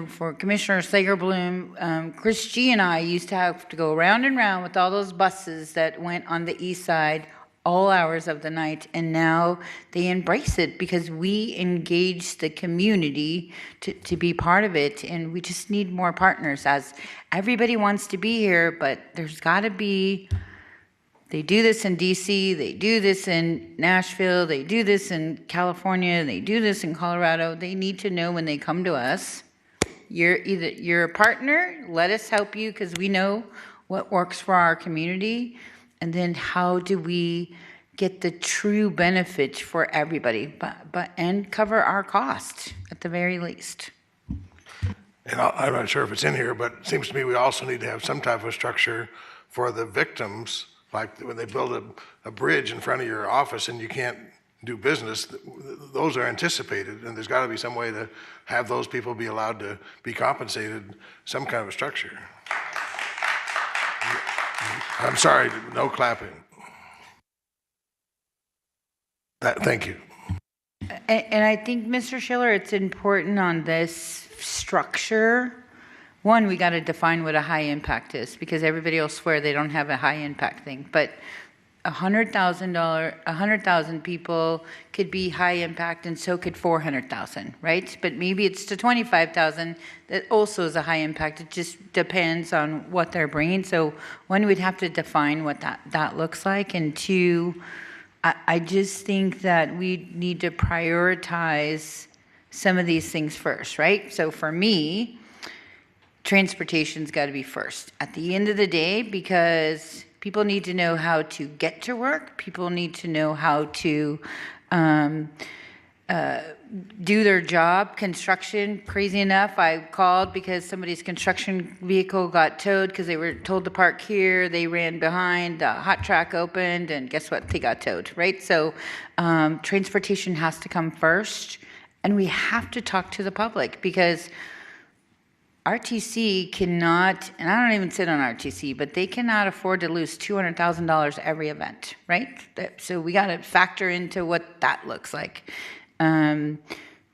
For Commissioner Slager-Bloom, Chris G. and I used to have to go round and round with all those buses that went on the east side all hours of the night, and now they embrace it because we engage the community to be part of it, and we just need more partners, as everybody wants to be here, but there's got to be. They do this in DC, they do this in Nashville, they do this in California, they do this in Colorado. They need to know when they come to us, you're a partner, let us help you because we know what works for our community, and then how do we get the true benefit for everybody, and cover our costs at the very least. And I'm not sure if it's in here, but it seems to me we also need to have some type of structure for the victims, like when they build a bridge in front of your office and you can't do business, those are anticipated, and there's got to be some way to have those people be allowed to be compensated, some kind of structure. I'm sorry, no clapping. Thank you. And I think, Mr. Schiller, it's important on this structure. One, we got to define what a high impact is, because everybody will swear they don't have a high impact thing, but $100,000 people could be high impact, and so could 400,000, right? But maybe it's to 25,000 that also is a high impact. It just depends on what they're bringing. So one, we'd have to define what that looks like, and 2, I just think that we need to prioritize some of these things first, right? So for me, transportation's got to be first at the end of the day, because people need to know how to get to work. People need to know how to do their job. Construction, crazy enough, I called because somebody's construction vehicle got towed because they were told to park here. They ran behind, the hot track opened, and guess what? They got towed, right? So transportation has to come first, and we have to talk to the public, because RTC cannot, and I don't even sit on RTC, but they cannot afford to lose $200,000 every event, right? So we got to factor into what that looks like.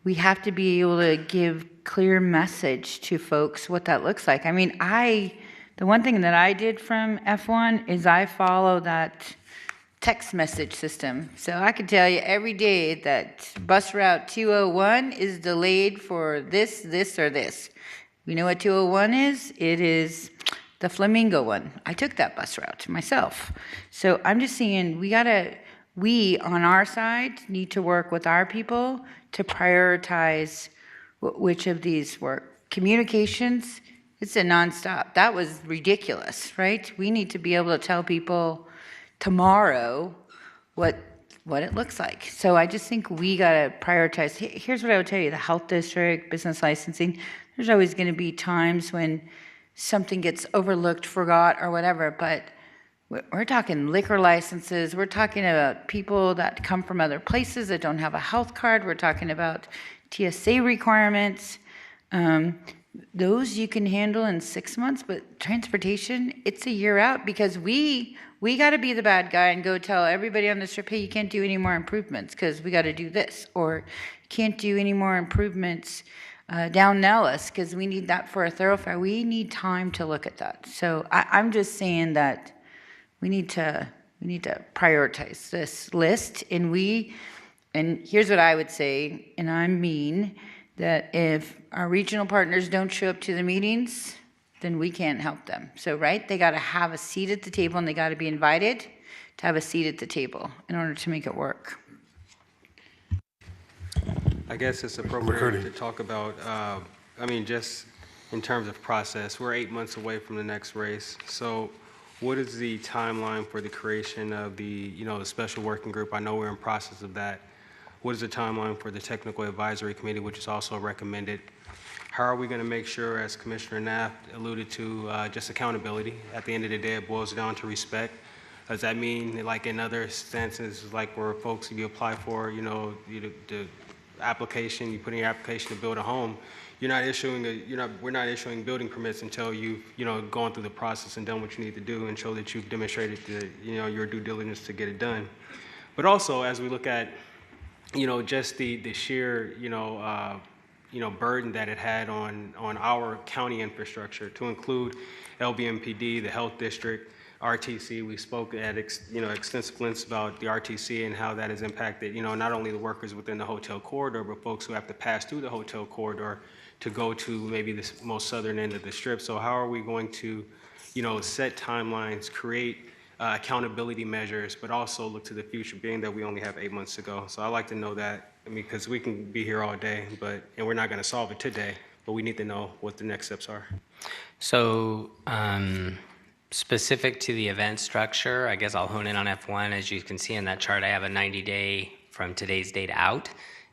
We have to be able to give clear message to folks what that looks like. I mean, I The one thing that I did from F1 is I follow that text message system. So I can tell you every day that bus route 201 is delayed for this, this, or this. You know what 201 is? It is the Flamingo one. I took that bus route myself. So I'm just saying we on our side need to work with our people to prioritize which of these work. Communications, it's a nonstop. That was ridiculous, right? We need to be able to tell people tomorrow what it looks like. So I just think we got to prioritize. Here's what I would tell you. The health district, business licensing, there's always going to be times when something gets overlooked, forgot, or whatever, but we're talking liquor licenses. We're talking about people that come from other places that don't have a health card. We're talking about TSA requirements. Those you can handle in 6 months, but transportation, it's a year out because we got to be the bad guy and go tell everybody on the strip, hey, you can't do any more improvements because we got to do this, or you can't do any more improvements down Nellis because we need that for a thoroughfare. We need time to look at that. So I'm just saying that we need to prioritize this list, and here's what I would say, and I mean that if our regional partners don't show up to the meetings, then we can't help them. So, right, they got to have a seat at the table, and they got to be invited to have a seat at the table in order to make it work. I guess it's appropriate to talk about, just in terms of process, we're 8 months away from the next race. So what is the timeline for the creation of the special working group? I know we're in process of that. What is the timeline for the technical advisory committee, which is also recommended? How are we going to make sure, as Commissioner Knapp alluded to, just accountability? At the end of the day, it boils down to respect. Does that mean, like in other instances, like where folks, if you apply for, the application, you put in your application to build a home, we're not issuing building permits until you've, gone through the process and done what you need to do and show that you've demonstrated your due diligence to get it done. But also, as we look at, just the sheer, burden that it had on our county infrastructure, to include LBMPD, the health district, RTC. We spoke at extensive lengths about the RTC and how that has impacted not only the workers within the hotel corridor, but folks who have to pass through the hotel corridor to go to maybe the most southern end of the strip. So how are we going to set timelines, create accountability measures, but also look to the future, being that we only have 8 months to go? So I'd like to know that, because we can be here all day, and we're not going to solve it today, but we need to know what the next steps are. So specific to the event structure, I guess I'll hone in on F1. As you can see in that chart, I have a 90-day from today's date out.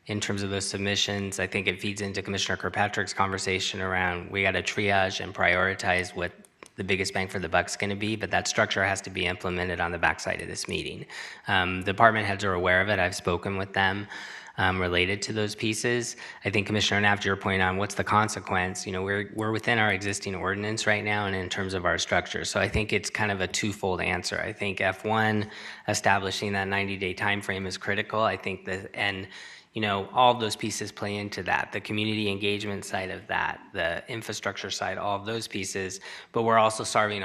In terms of those submissions, I think it feeds into Commissioner Kirkpatrick's conversation around we got to triage and prioritize what the biggest bang for the buck's going to be, but that structure has to be implemented on the backside of this meeting. Department heads are aware of it. I've spoken with them related to those pieces. I think Commissioner Knapp, to your point on what's the consequence, we're within our existing ordinance right now and in terms of our structure. So I think it's kind of a twofold answer. I think F1 establishing that 90-day time frame is critical. I think all of those pieces play into that, the community engagement side of that, the infrastructure side, all of those pieces. But we're also solving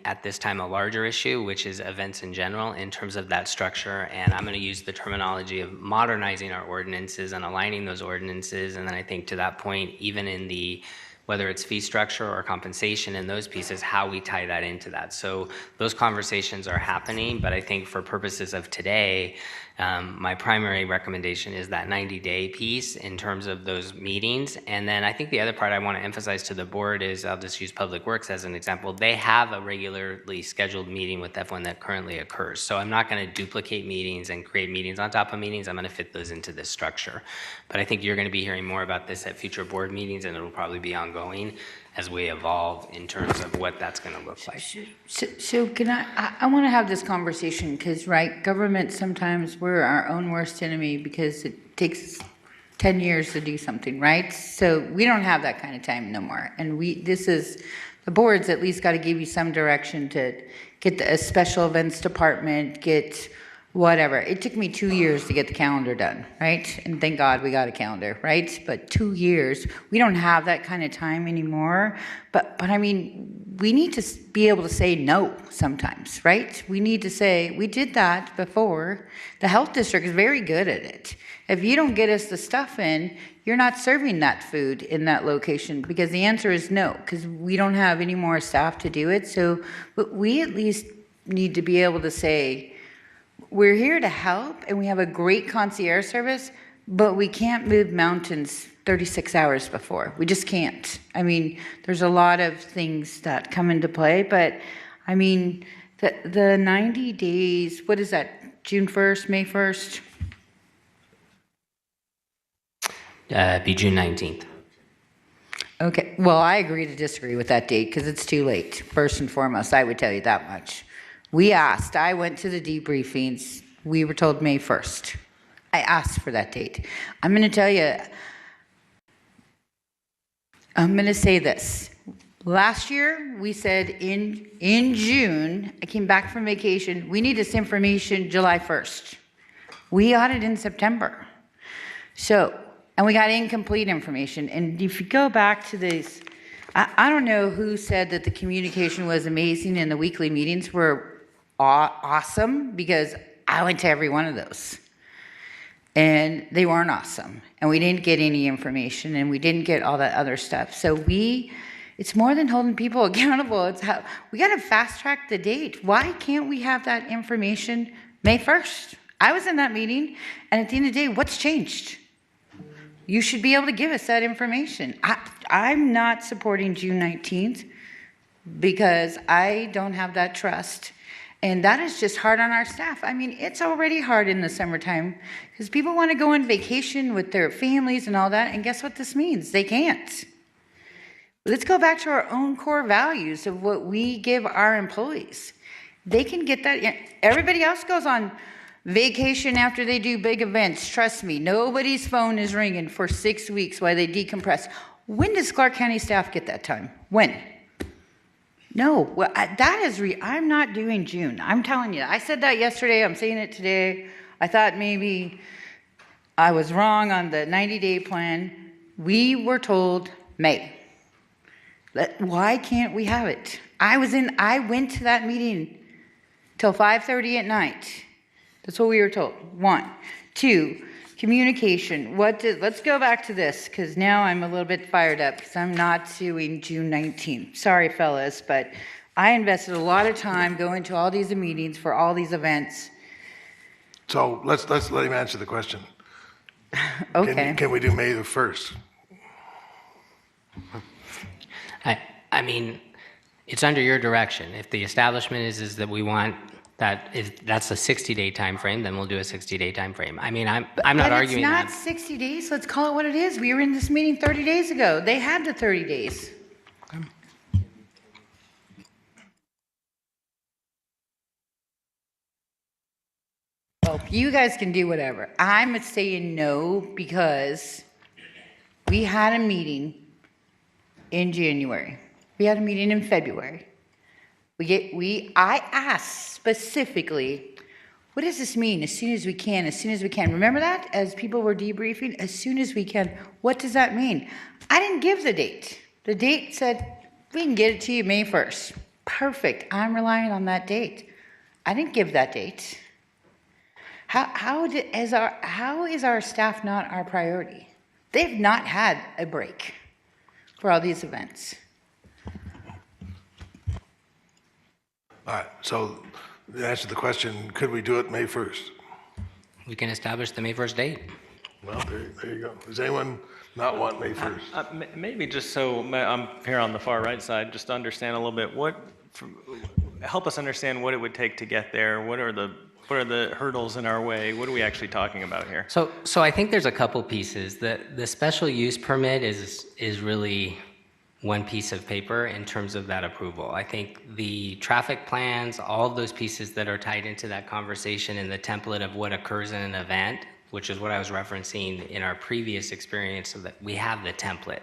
at this time a larger issue, which is events in general in terms of that structure. And I'm going to use the terminology of modernizing our ordinances and aligning those ordinances. And then I think to that point, even in whether it's fee structure or compensation and those pieces, how we tie that into that. So those conversations are happening, but I think for purposes of today, my primary recommendation is that 90-day piece in terms of those meetings. And then I think the other part I want to emphasize to the board is, I'll just use Public Works as an example. They have a regularly scheduled meeting with F1 that currently occurs. So I'm not going to duplicate meetings and create meetings on top of meetings. I'm going to fit those into this structure. But I think you're going to be hearing more about this at future board meetings, and it'll probably be ongoing as we evolve in terms of what that's going to look like. So can I want to have this conversation because, right, government, sometimes we're our own worst enemy because it takes 10 years to do something, right? So we don't have that kind of time no more. And the board's at least got to give you some direction to get a special events department, get whatever. It took me 2 years to get the calendar done, right? And thank God we got a calendar, right? But 2 years, we don't have that kind of time anymore. But I mean, we need to be able to say no sometimes, right? We need to say, we did that before. The health district is very good at it. If you don't get us the stuff in, you're not serving that food in that location, because the answer is no, because we don't have any more staff to do it. So, but we at least need to be able to say, we're here to help, and we have a great concierge service, but we can't move mountains 36 hours before. We just can't. I mean, there's a lot of things that come into play, but I mean, the 90 days, what is that, June 1st, May 1st? Be June 19th. Okay, well, I agree to disagree with that date because it's too late. First and foremost, I would tell you that much. We asked, I went to the debriefings, we were told May 1st. I asked for that date. I'm going to tell you, I'm going to say this. Last year, we said in June, I came back from vacation, we need this information July 1st. We got it in September. So, and we got incomplete information. And if you go back to these, I don't know who said that the communication was amazing and the weekly meetings were awesome, because I went to every one of those. And they weren't awesome. And we didn't get any information, and we didn't get all that other stuff. So it's more than holding people accountable. It's how we got to fast track the date. Why can't we have that information May 1st? I was in that meeting, and at the end of the day, what's changed? You should be able to give us that information. I'm not supporting June 19th because I don't have that trust. And that is just hard on our staff. I mean, it's already hard in the summertime because people want to go on vacation with their families and all that. And guess what this means? They can't. Let's go back to our own core values of what we give our employees. They can get that. Everybody else goes on vacation after they do big events. Trust me, nobody's phone is ringing for 6 weeks while they decompress. When does Clark County staff get that time? When? No, well, I'm not doing June. I'm telling you, I said that yesterday, I'm saying it today. I thought maybe I was wrong on the 90-day plan. We were told May. Why can't we have it? I went to that meeting till 5:30 at night. That's what we were told. 1. 2, communication. Let's go back to this, because now I'm a little bit fired up because I'm not doing June 19th. Sorry, fellas, but I invested a lot of time going to all these meetings for all these events. So let's let him answer the question. Okay. Can we do May the 1st? I mean, it's under your direction. If the establishment is that we want that's a 60-day time frame, then we'll do a 60-day time frame. I mean, I'm not arguing that. But it's not 60 days. Let's call it what it is. We were in this meeting 30 days ago. They had the 30 days. Well, you guys can do whatever. I'm saying no because we had a meeting in January. We had a meeting in February. I asked specifically, what does this mean? As soon as we can, as soon as we can. Remember that? As people were debriefing, as soon as we can. What does that mean? I didn't give the date. The date said, we can get it to you May 1st. Perfect. I'm relying on that date. I didn't give that date. How is our staff not our priority? They've not had a break for all these events. All right, so to answer the question, could we do it May 1st? We can establish the May 1st date. Well, there you go. Does anyone not want May 1st? Maybe just so I'm here on the far right side, just to understand a little bit, help us understand what it would take to get there. What are the hurdles in our way? What are we actually talking about here? So I think there's a couple pieces. The special use permit is really one piece of paper in terms of that approval. I think the traffic plans, all of those pieces that are tied into that conversation and the template of what occurs in an event, which is what I was referencing in our previous experience, so that we have the template.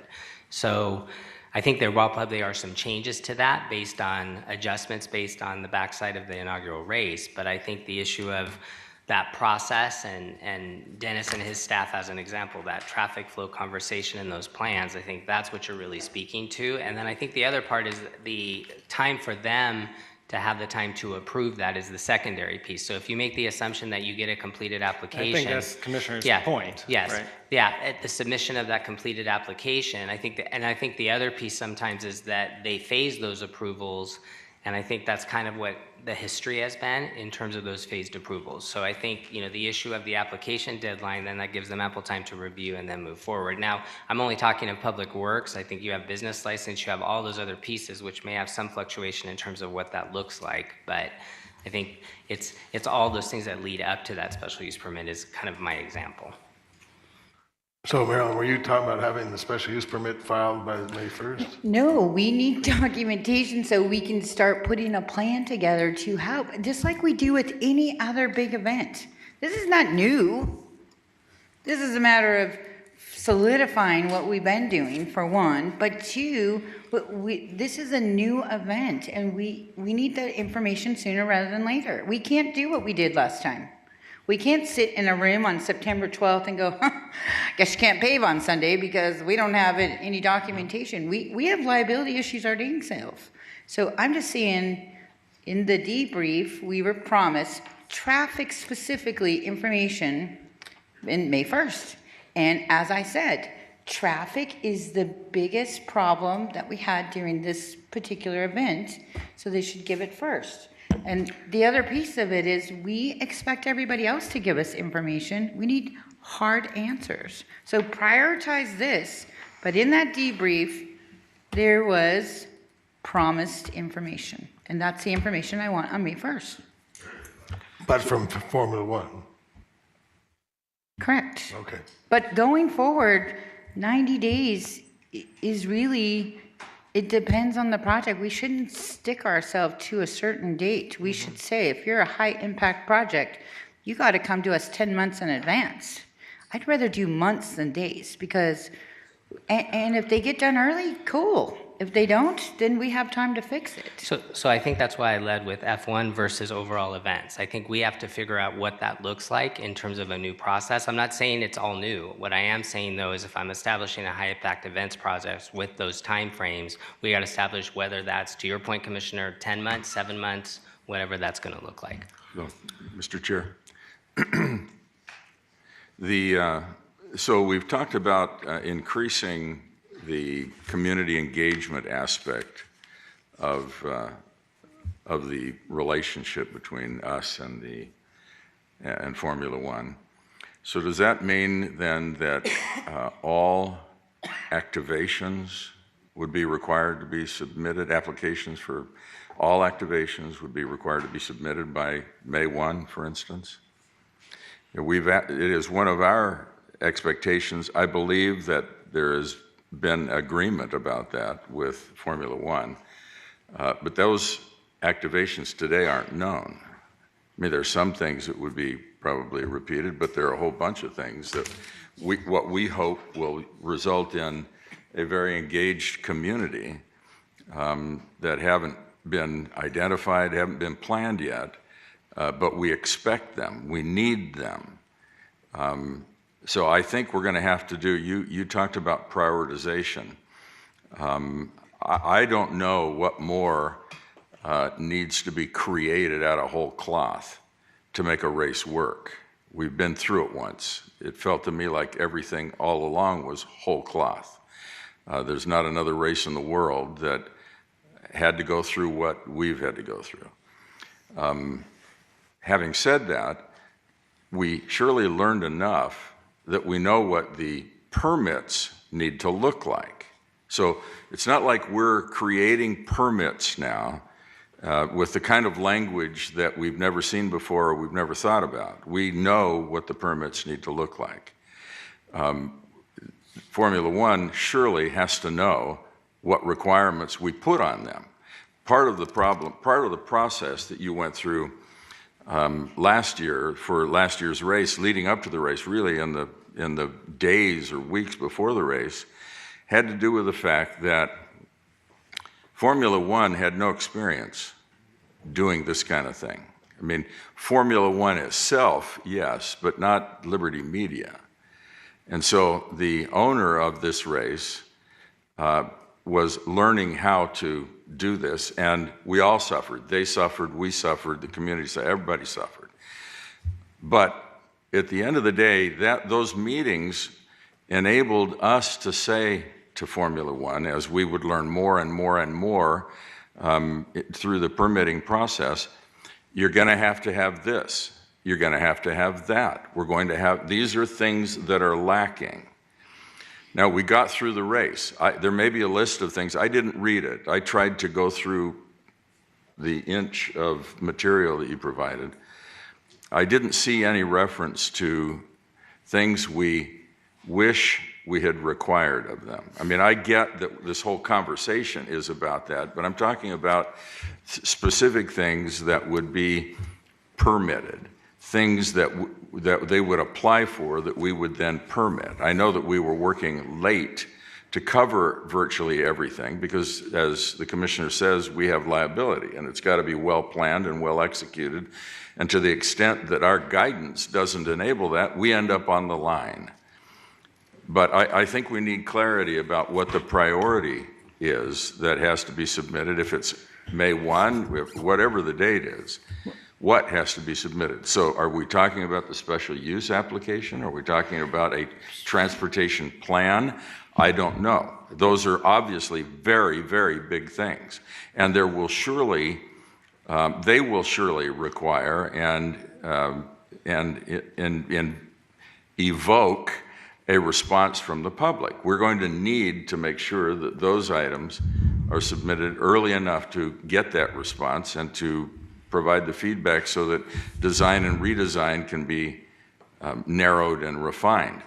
So I think there probably are some changes to that based on adjustments based on the backside of the inaugural race, but I think the issue of that process, and Dennis and his staff as an example, that traffic flow conversation and those plans, I think that's what you're really speaking to. And then I think the other part is the time for them to have the time to approve that is the secondary piece. So if you make the assumption that you get a completed application. I think that's Commissioner's point. Yes. Right? Yeah. At the submission of that completed application, I think and I think the other piece sometimes is that they phase those approvals, and I think that's kind of what the history has been in terms of those phased approvals. So I think, the issue of the application deadline, then that gives them ample time to review and then move forward. Now, I'm only talking of public works. I think you have business license, you have all those other pieces, which may have some fluctuation in terms of what that looks like. But I think it's all those things that lead up to that special use permit is kind of my example. So Marilyn, were you talking about having the special use permit filed by May 1st? No, we need documentation so we can start putting a plan together to help, just like we do with any other big event. This is not new. This is a matter of solidifying what we've been doing, for one, but two, this is a new event, and we need the information sooner rather than later. We can't do what we did last time. We can't sit in a room on September 12th and go, guess you can't pave on Sunday because we don't have any documentation. We have liability issues ourselves. So I'm just saying, in the debrief, we were promised traffic specifically information in May 1st. And as I said, traffic is the biggest problem that we had during this particular event, so they should give it first. And the other piece of it is we expect everybody else to give us information. We need hard answers. So prioritize this, but in that debrief, there was promised information. And that's the information I want on May 1st. But from Formula One? Correct. Okay. But going forward, 90 days is really, it depends on the project. We shouldn't stick ourselves to a certain date. We should say, if you're a high impact project, you got to come to us 10 months in advance. I'd rather do months than days, because, and if they get done early, cool. If they don't, then we have time to fix it. So I think that's why I led with F1 versus overall events. I think we have to figure out what that looks like in terms of a new process. I'm not saying it's all new. What I am saying, though, is if I'm establishing a high-impact events project with those time frames, we got to establish whether that's, to your point, Commissioner, 10 months, 7 months, whatever that's going to look like. So, Mr. Chair, so we've talked about increasing the community engagement aspect of the relationship between us and Formula One. So does that mean then that all activations would be required to be submitted, applications for all activations would be required to be submitted by May 1, for instance? It is one of our expectations. I believe that there has been agreement about that with Formula One, but those activations today aren't known. I mean, there's some things that would be probably repeated, but there are a whole bunch of things that what we hope will result in a very engaged community that haven't been identified, haven't been planned yet, but we expect them, we need them. So I think we're going to have to do, you talked about prioritization. I don't know what more needs to be created out of whole cloth to make a race work. We've been through it once. It felt to me like everything all along was whole cloth. There's not another race in the world that had to go through what we've had to go through. Having said that, we surely learned enough that we know what the permits need to look like. So it's not like we're creating permits now with the kind of language that we've never seen before or we've never thought about. We know what the permits need to look like. Formula One surely has to know what requirements we put on them. Part of the problem, part of the process that you went through last year for last year's race, leading up to the race, really in the days or weeks before the race, had to do with the fact that Formula One had no experience doing this kind of thing. I mean, Formula One itself, yes, but not Liberty Media. And so the owner of this race was learning how to do this, and we all suffered. They suffered, we suffered, the community suffered, everybody suffered. But at the end of the day, those meetings enabled us to say to Formula One, as we would learn more and more and more through the permitting process, you're going to have this. You're going to have that. We're going to have, these are things that are lacking. Now, we got through the race. There may be a list of things. I didn't read it. I tried to go through the inch of material that you provided. I didn't see any reference to things we wish we had required of them. I mean, I get that this whole conversation is about that, but I'm talking about specific things that would be permitted, things that they would apply for that we would then permit. I know that we were working late to cover virtually everything because, as the commissioner says, we have liability, and it's got to be well planned and well executed. And to the extent that our guidance doesn't enable that, we end up on the line. But I think we need clarity about what the priority is that has to be submitted. If it's May 1, whatever the date is, what has to be submitted? So are we talking about the special use application? Are we talking about a transportation plan? I don't know. Those are obviously very, very big things. And there will surely, they will surely require and evoke a response from the public. We're going to need to make sure that those items are submitted early enough to get that response and to provide the feedback so that design and redesign can be narrowed and refined.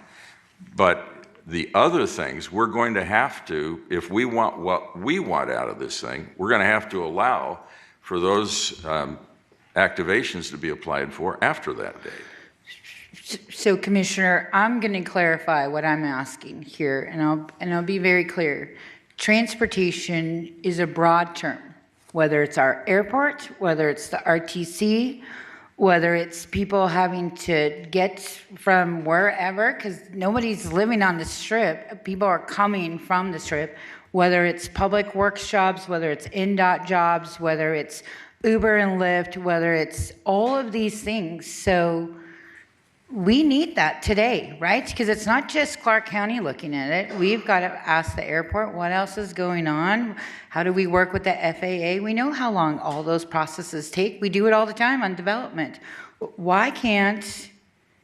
But the other things, we're going to have to, if we want what we want out of this thing, we're going to have to allow for those activations to be applied for after that date. So, Commissioner, I'm going to clarify what I'm asking here, and I'll be very clear. Transportation is a broad term, whether it's our airport, whether it's the RTC, whether it's people having to get from wherever, because nobody's living on the Strip. People are coming from the Strip, whether it's public works jobs, whether it's NDOT jobs, whether it's Uber and Lyft, whether it's all of these things. So we need that today, right? Because it's not just Clark County looking at it. We've got to ask the airport, what else is going on? How do we work with the FAA? We know how long all those processes take. We do it all the time on development. Why can't,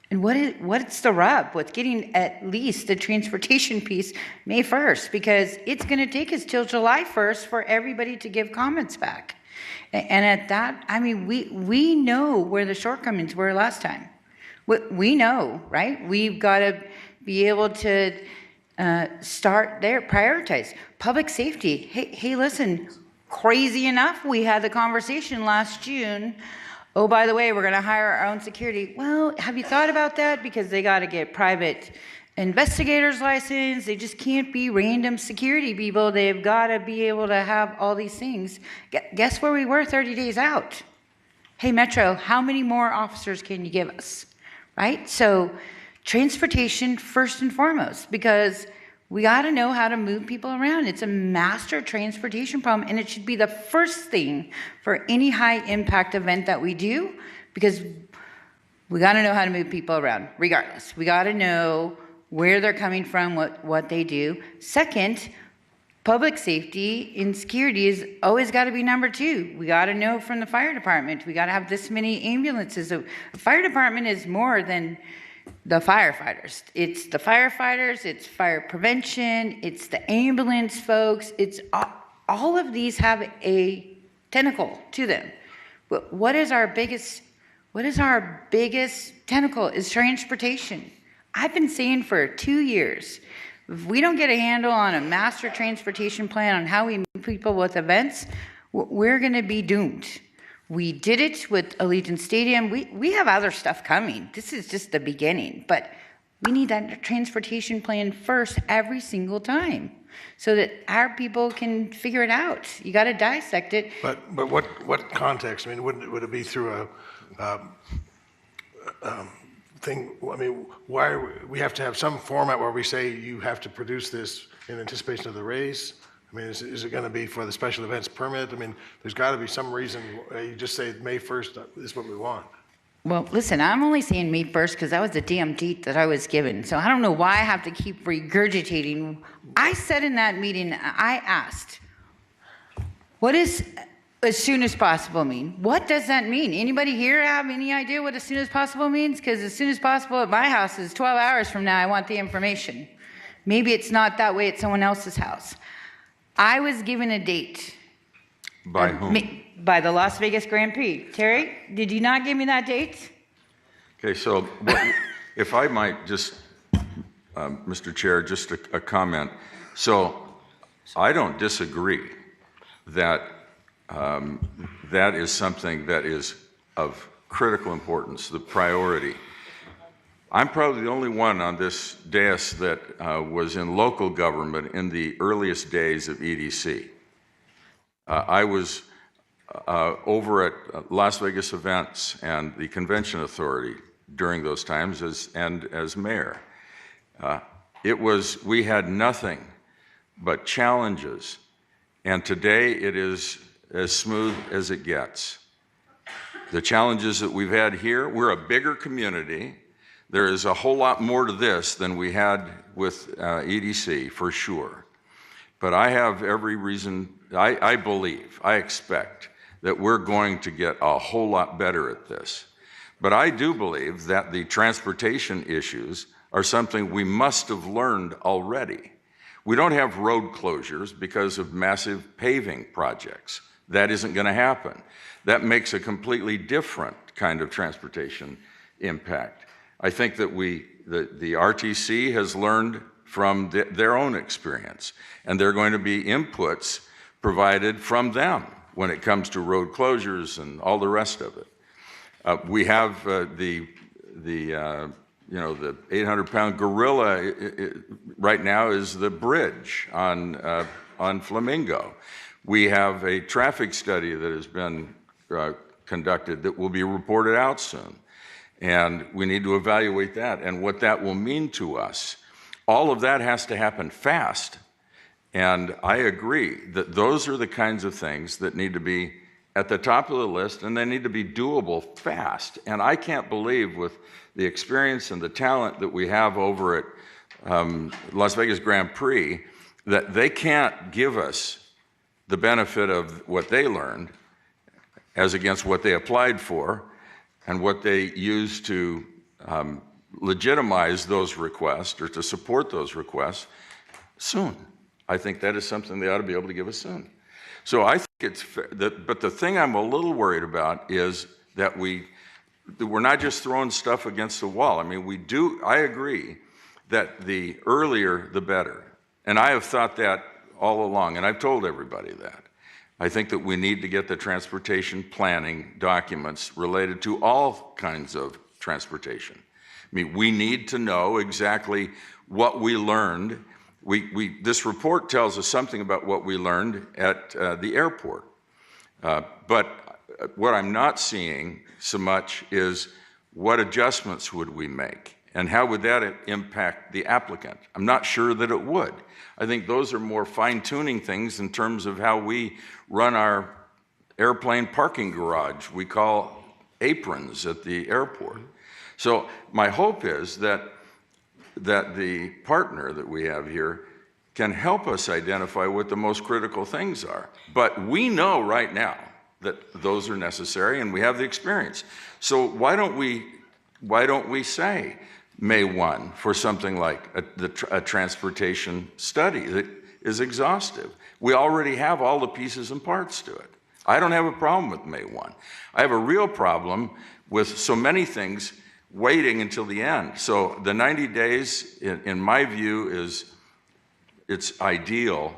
and what's the rub with getting at least the transportation piece May 1st? Because it's going to take us till July 1st for everybody to give comments back. And at that, I mean, we know where the shortcomings were last time. We know, right? We've got to be able to start there, prioritize. Public safety. Hey, listen, crazy enough, we had the conversation last June. Oh, by the way, we're going to hire our own security. Well, have you thought about that? Because they got to get private investigators license. They just can't be random security people. They've got to be able to have all these things. Guess where we were 30 days out? Hey, Metro, how many more officers can you give us? Right? So transportation first and foremost, because we got to know how to move people around. It's a master transportation problem, and it should be the first thing for any high impact event that we do, because we got to know how to move people around regardless. We got to know where they're coming from, what they do. Second, public safety and security is always got to be number two. We got to know from the fire department. We got to have this many ambulances. The fire department is more than the firefighters. It's the firefighters, it's fire prevention, it's the ambulance folks. It's all of these have a tentacle to them. What is our biggest tentacle is transportation. I've been saying for 2 years, if we don't get a handle on a master transportation plan on how we move people with events, we're going to be doomed. We did it with Allegiant Stadium. We have other stuff coming. This is just the beginning. But we need that transportation plan first every single time so that our people can figure it out. You got to dissect it. But what context? I mean, would it be through thing, I mean, why, we have to have some format where we say you have to produce this in anticipation of the race? I mean, is it going to be for the special events permit? I mean, there's got to be some reason, you just say May 1st is what we want. Well, listen, I'm only saying May 1st because that was the damn date that I was given. So I don't know why I have to keep regurgitating. I said in that meeting, I asked, what does as soon as possible mean? What does that mean? Anybody here have any idea what as soon as possible means? Because as soon as possible at my house is 12 hours from now. I want the information. Maybe it's not that way at someone else's house. I was given a date. By whom? By the Las Vegas Grand Prix. Terry, did you not give me that date? Okay, so if I might just, Mr. Chair, just a comment. So I don't disagree that that is something that is of critical importance, the priority. I'm probably the only one on this dais that was in local government in the earliest days of EDC. I was over at Las Vegas Events and the Convention Authority during those times as mayor. We had nothing but challenges, and today it is as smooth as it gets. The challenges that we've had here, we're a bigger community. There is a whole lot more to this than we had with EDC, for sure. But I have every reason, I believe, I expect that we're going to get a whole lot better at this. But I do believe that the transportation issues are something we must have learned already. We don't have road closures because of massive paving projects. That isn't going to happen. That makes a completely different kind of transportation impact. I think that the RTC has learned from their own experience, and there are going to be inputs provided from them when it comes to road closures and all the rest of it. We have the 800-pound gorilla right now is the bridge on Flamingo. We have a traffic study that has been conducted that will be reported out soon. And we need to evaluate that and what that will mean to us. All of that has to happen fast. And I agree that those are the kinds of things that need to be at the top of the list, and they need to be doable fast. And I can't believe, with the experience and the talent that we have over at Las Vegas Grand Prix, that they can't give us the benefit of what they learned as against what they applied for and what they used to legitimize those requests or to support those requests soon. I think that is something they ought to be able to give us soon. So I think it's fair, but the thing I'm a little worried about is that we're not just throwing stuff against the wall. I mean, I agree that the earlier the better. And I have thought that all along, and I've told everybody that. I think that we need to get the transportation planning documents related to all kinds of transportation. I mean, we need to know exactly what we learned. This report tells us something about what we learned at the airport. But what I'm not seeing so much is what adjustments would we make and how would that impact the applicant? I'm not sure that it would. I think those are more fine-tuning things in terms of how we run our airplane parking garage we call aprons at the airport. So my hope is that the partner that we have here can help us identify what the most critical things are. But we know right now that those are necessary, and we have the experience. So why don't we say May 1 for something like a transportation study that is exhaustive? We already have all the pieces and parts to it. I don't have a problem with May 1. I have a real problem with so many things waiting until the end. So the 90 days, in my view, it's ideal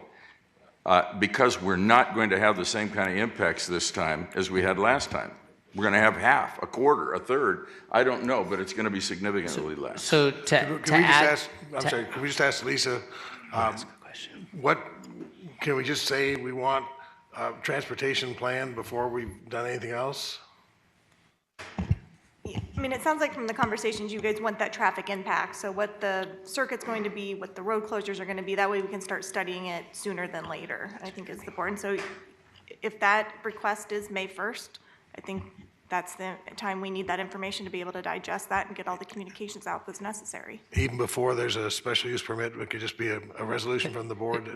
because we're not going to have the same kind of impacts this time as we had last time. We're going to have half, a quarter, a third. I don't know, but it's going to be significantly less. So Can we just ask Lisa, can we just say we want a transportation plan before we've done anything else? Yeah, I mean, it sounds like from the conversations, you guys want that traffic impact. So what the circuit's going to be, what the road closures are going to be, that way we can start studying it sooner than later, I think is the board. And so if that request is May 1st, I think that's the time we need that information to be able to digest that and get all the communications out that's necessary. Even before there's a special use permit, it could just be a resolution from the board.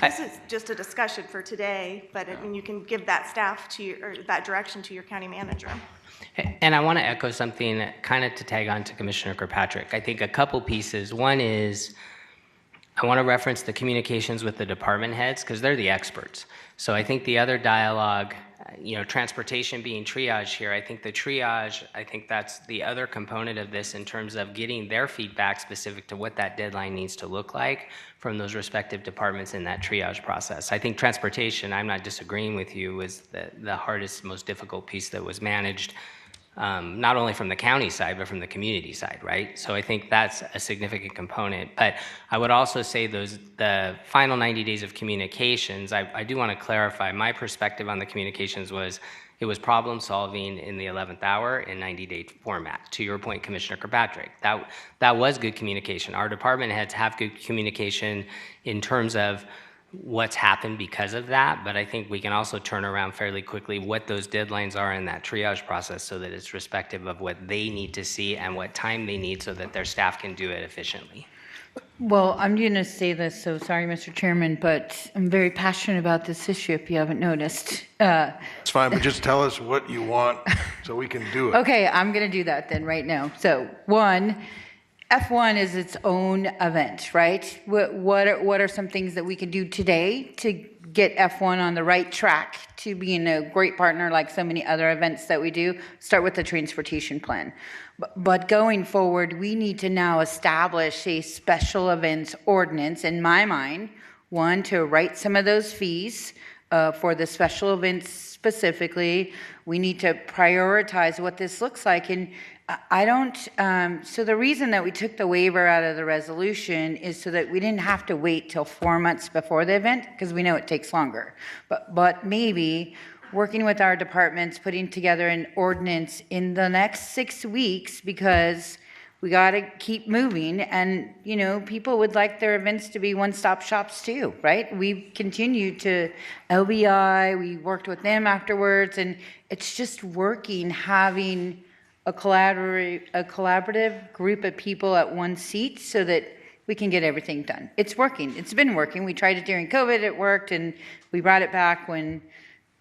This is just a discussion for today, but I mean, you can give that staff to or that direction to your county manager. And I want to echo something kind of to tag on to Commissioner Kirkpatrick. I think a couple pieces. One is I want to reference the communications with the department heads because they're the experts. So I think the other dialogue, transportation being triage here, I think the triage, I think that's the other component of this in terms of getting their feedback specific to what that deadline needs to look like from those respective departments in that triage process. I think transportation, I'm not disagreeing with you, was the hardest, most difficult piece that was managed, not only from the county side, but from the community side, right? So I think that's a significant component. But I would also say the final 90 days of communications, I do want to clarify, my perspective on the communications was it was problem solving in the 11th hour in 90-day format. To your point, Commissioner Kirkpatrick, that was good communication. Our department heads have good communication in terms of what's happened because of that, but I think we can also turn around fairly quickly what those deadlines are in that triage process so that it's respective of what they need to see and what time they need so that their staff can do it efficiently. Well, I'm going to say this, so sorry, Mr. Chairman, but I'm very passionate about this issue, if you haven't noticed. It's fine, but just tell us what you want so we can do it. Okay, I'm going to do that then right now. So, one, F1 is its own event, right? What are some things that we can do today to get F1 on the right track to being a great partner like so many other events that we do? Start with the transportation plan. But going forward, we need to now establish a special events ordinance, in my mind, one, to write some of those fees for the special events specifically. We need to prioritize what this looks like. And I don't, so the reason that we took the waiver out of the resolution is so that we didn't have to wait till 4 months before the event, because we know it takes longer. But maybe working with our departments, putting together an ordinance in the next 6 weeks, because we got to keep moving. And, people would like their events to be one-stop shops too, right? We've continued to LBI, we worked with them afterwards, and it's just working, having a collaborative group of people at one seat so that we can get everything done. It's working. It's been working. We tried it during COVID, it worked, and we brought it back when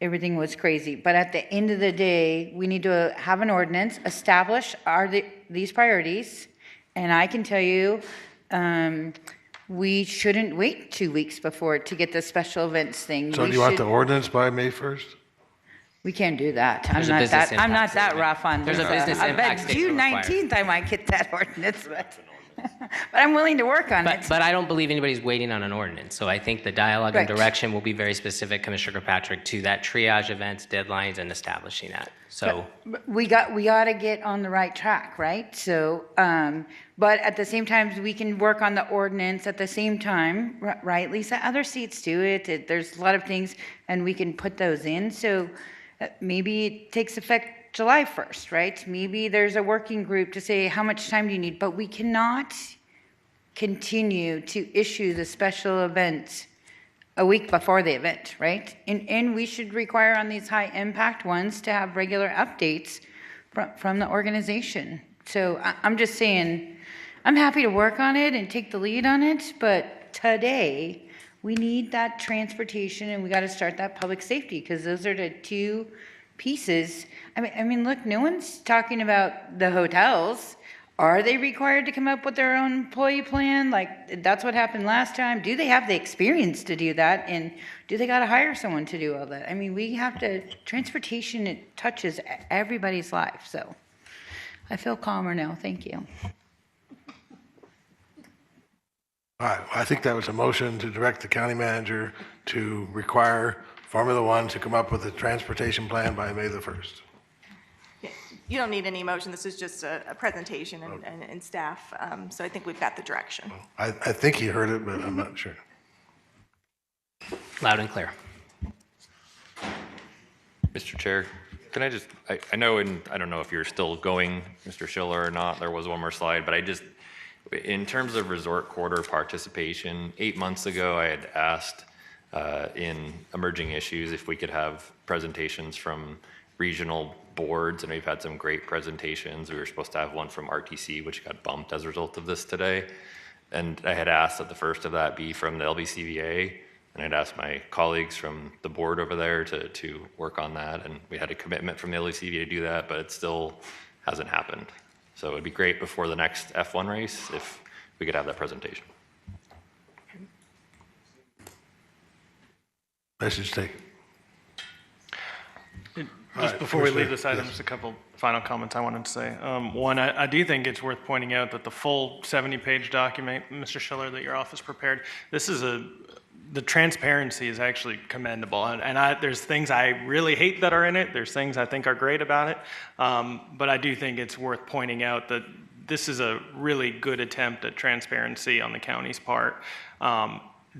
everything was crazy. But at the end of the day, we need to have an ordinance, establish these priorities, and I can tell you, we shouldn't wait 2 weeks before to get the special events thing. So do you want the ordinance by May 1st? We can't do that. There's a business I'm not impact that statement. rough on There's a this. business I impact bet statement June required. 19th I might get that ordinance, but I'm willing to work on it. But I don't believe anybody's waiting on an ordinance. So I think the dialogue and Right. direction will be very specific, Commissioner Kirkpatrick, to that triage events, deadlines, and establishing that. So But we got to get on the right track, right? So, but at the same time, we can work on the ordinance at the same time, right, Lisa? Other seats do it. There's a lot of things, and we can put those in. So maybe it takes effect July 1st, right? Maybe there's a working group to say, how much time do you need? But we cannot continue to issue the special event a week before the event, right? And we should require on these high impact ones to have regular updates from the organization. So I'm just saying, I'm happy to work on it and take the lead on it, but today we need that transportation and we got to start that public safety, because those are the two pieces. I mean, look, no one's talking about the hotels. Are they required to come up with their own employee plan? Like, that's what happened last time. Do they have the experience to do that? And do they got to hire someone to do all that? I mean, we have to, transportation, it touches everybody's life. So I feel calmer now. Thank you. All right, well, I think that was a motion to direct the county manager to require Formula One to come up with a transportation plan by May the 1st. You don't need any motion. This is just a presentation and staff. So I think we've got the direction. I think he heard it, but I'm not sure. loud and clear. Mr. Chair, can I just, I know, and I don't know if you're still going, Mr. Schiller, or not, there was one more slide, but in terms of resort quarter participation, 8 months ago, I had asked in emerging issues if we could have presentations from regional boards, and we've had some great presentations. We were supposed to have one from RTC, which got bumped as a result of this today. And I had asked that the first of that be from the LVCVA, and I'd asked my colleagues from the board over there to work on that, and we had a commitment from the LVCVA to do that, but it still hasn't happened. So it'd be great before the next F1 race if we could have that presentation. Message taken. Just right, before we leave Commissioner, this item, yes. just a couple final comments I wanted to say. One, I do think it's worth pointing out that the full 70-page document, Mr. Schiller, that your office prepared, the transparency is actually commendable. And there's things I really hate that are in it. There's things I think are great about it. But I do think it's worth pointing out that this is a really good attempt at transparency on the county's part.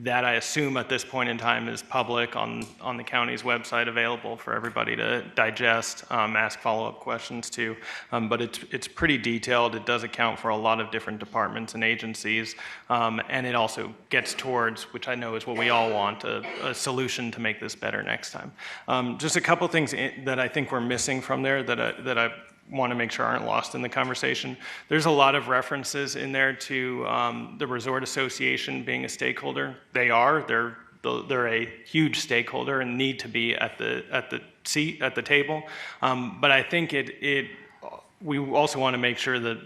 That I assume at this point in time is public on the county's website, available for everybody to digest, ask follow-up questions to. But it's pretty detailed. It does account for a lot of different departments and agencies, and it also gets towards, which I know is what we all want, a solution to make this better next time. Just a couple things that I think we're missing from there that I want to make sure aren't lost in the conversation. There's a lot of references in there to the Resort Association being a stakeholder. They are. They're a huge stakeholder and need to be at the seat at the table. But I think we also want to make sure that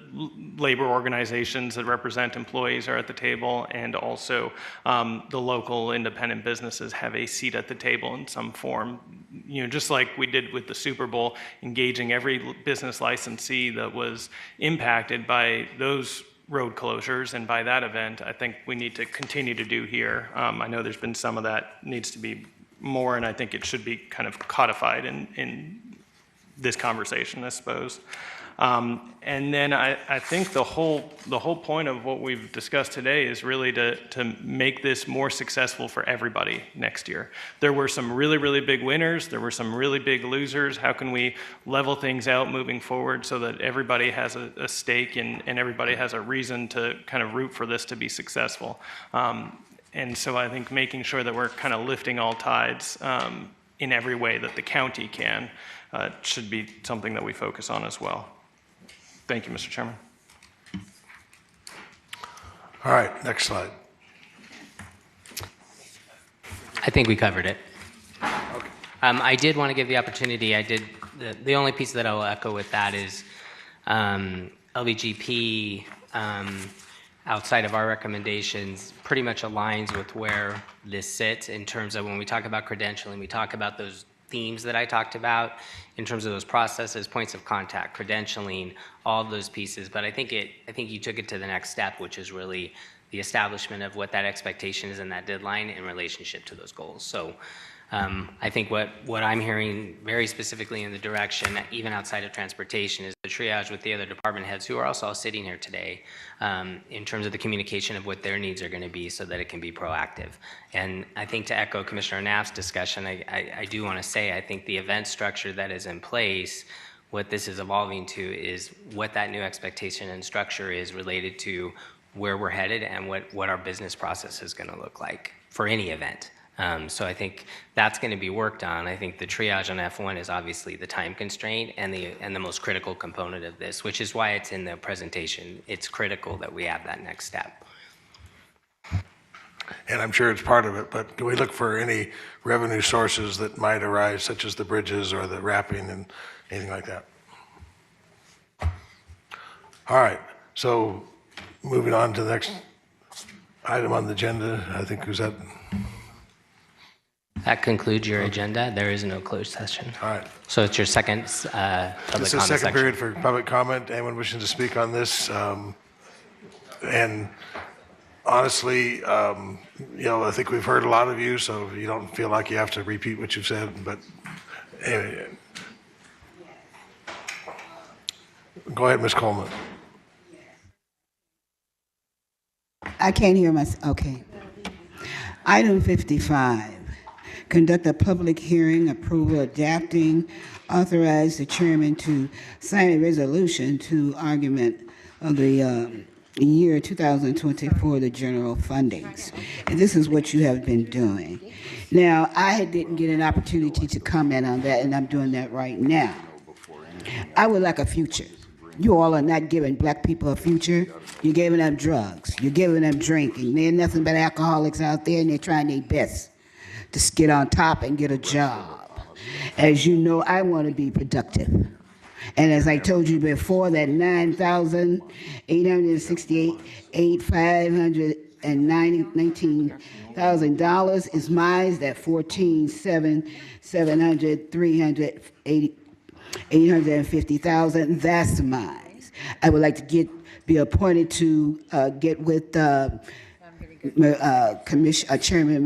labor organizations that represent employees are at the table, and also the local independent businesses have a seat at the table in some form. You know, just like we did with the Super Bowl, engaging every business licensee that was impacted by those road closures and by that event, I think we need to continue to do here. I know there's been some of that needs to be more, and I think it should be kind of codified in this conversation, I suppose. And then I think the whole point of what we've discussed today is really to make this more successful for everybody next year. There were some really, really big winners. There were some really big losers. How can we level things out moving forward so that everybody has a stake and everybody has a reason to kind of root for this to be successful? And so I think making sure that we're kind of lifting all tides in every way that the county can should be something that we focus on as well. Thank you, Mr. Chairman. All right, next slide. I think we covered it. I did want to give the opportunity. The only piece that I will echo with that is LVGP, outside of our recommendations, pretty much aligns with where this sits in terms of when we talk about credentialing, we talk about those themes that I talked about in terms of those processes, points of contact, credentialing, all of those pieces. But I think you took it to the next step, which is really the establishment of what that expectation is and that deadline in relationship to those goals. So I think what I'm hearing very specifically in the direction, even outside of transportation, is the triage with the other department heads who are also all sitting here today in terms of the communication of what their needs are going to be so that it can be proactive. And I think to echo Commissioner Knapp's discussion, I do want to say I think the event structure that is in place, what this is evolving to is what that new expectation and structure is related to where we're headed and what our business process is going to look like for any event. So I think that's going to be worked on. I think the triage on F1 is obviously the time constraint and the most critical component of this, which is why it's in the presentation. It's critical that we have that next step. And I'm sure it's part of it, but can we look for any revenue sources that might arise, such as the bridges or the wrapping and anything like that? All right, so moving on to the next item on the agenda, I think That concludes your agenda. There is no closed session. all right. So it's your second public comment This is the second section. period for public comment. Anyone wishing to speak on this? And honestly, I think we've heard a lot of you, so you don't feel like you have to repeat what you've said. But anyway, go ahead, Ms. Coleman. I can't hear myself. Okay. Item 55. conduct a public hearing, approval, adapting, authorize the chairman to sign a resolution to argument of the year 2024, the general fundings. And this is what you have been doing. Now, I didn't get an opportunity to comment on that, and I'm doing that right now. I would like a future. You all are not giving black people a future. You're giving them drugs. You're giving them drinking. They're nothing but alcoholics out there, and they're trying their best to get on top and get a job. As you know, I want to be productive. And as I told you before, that $9,868,519,000 is mine. That 850,000, that's mine. I would like to be appointed to get with Chairman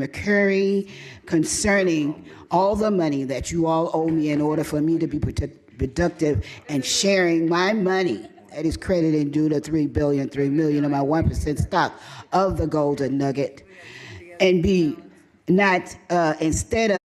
McCurry concerning all the money that you all owe me in order for me to be productive and sharing my money that is credited due to $3 million of my 1% stock of the Golden Nugget, and be not instead of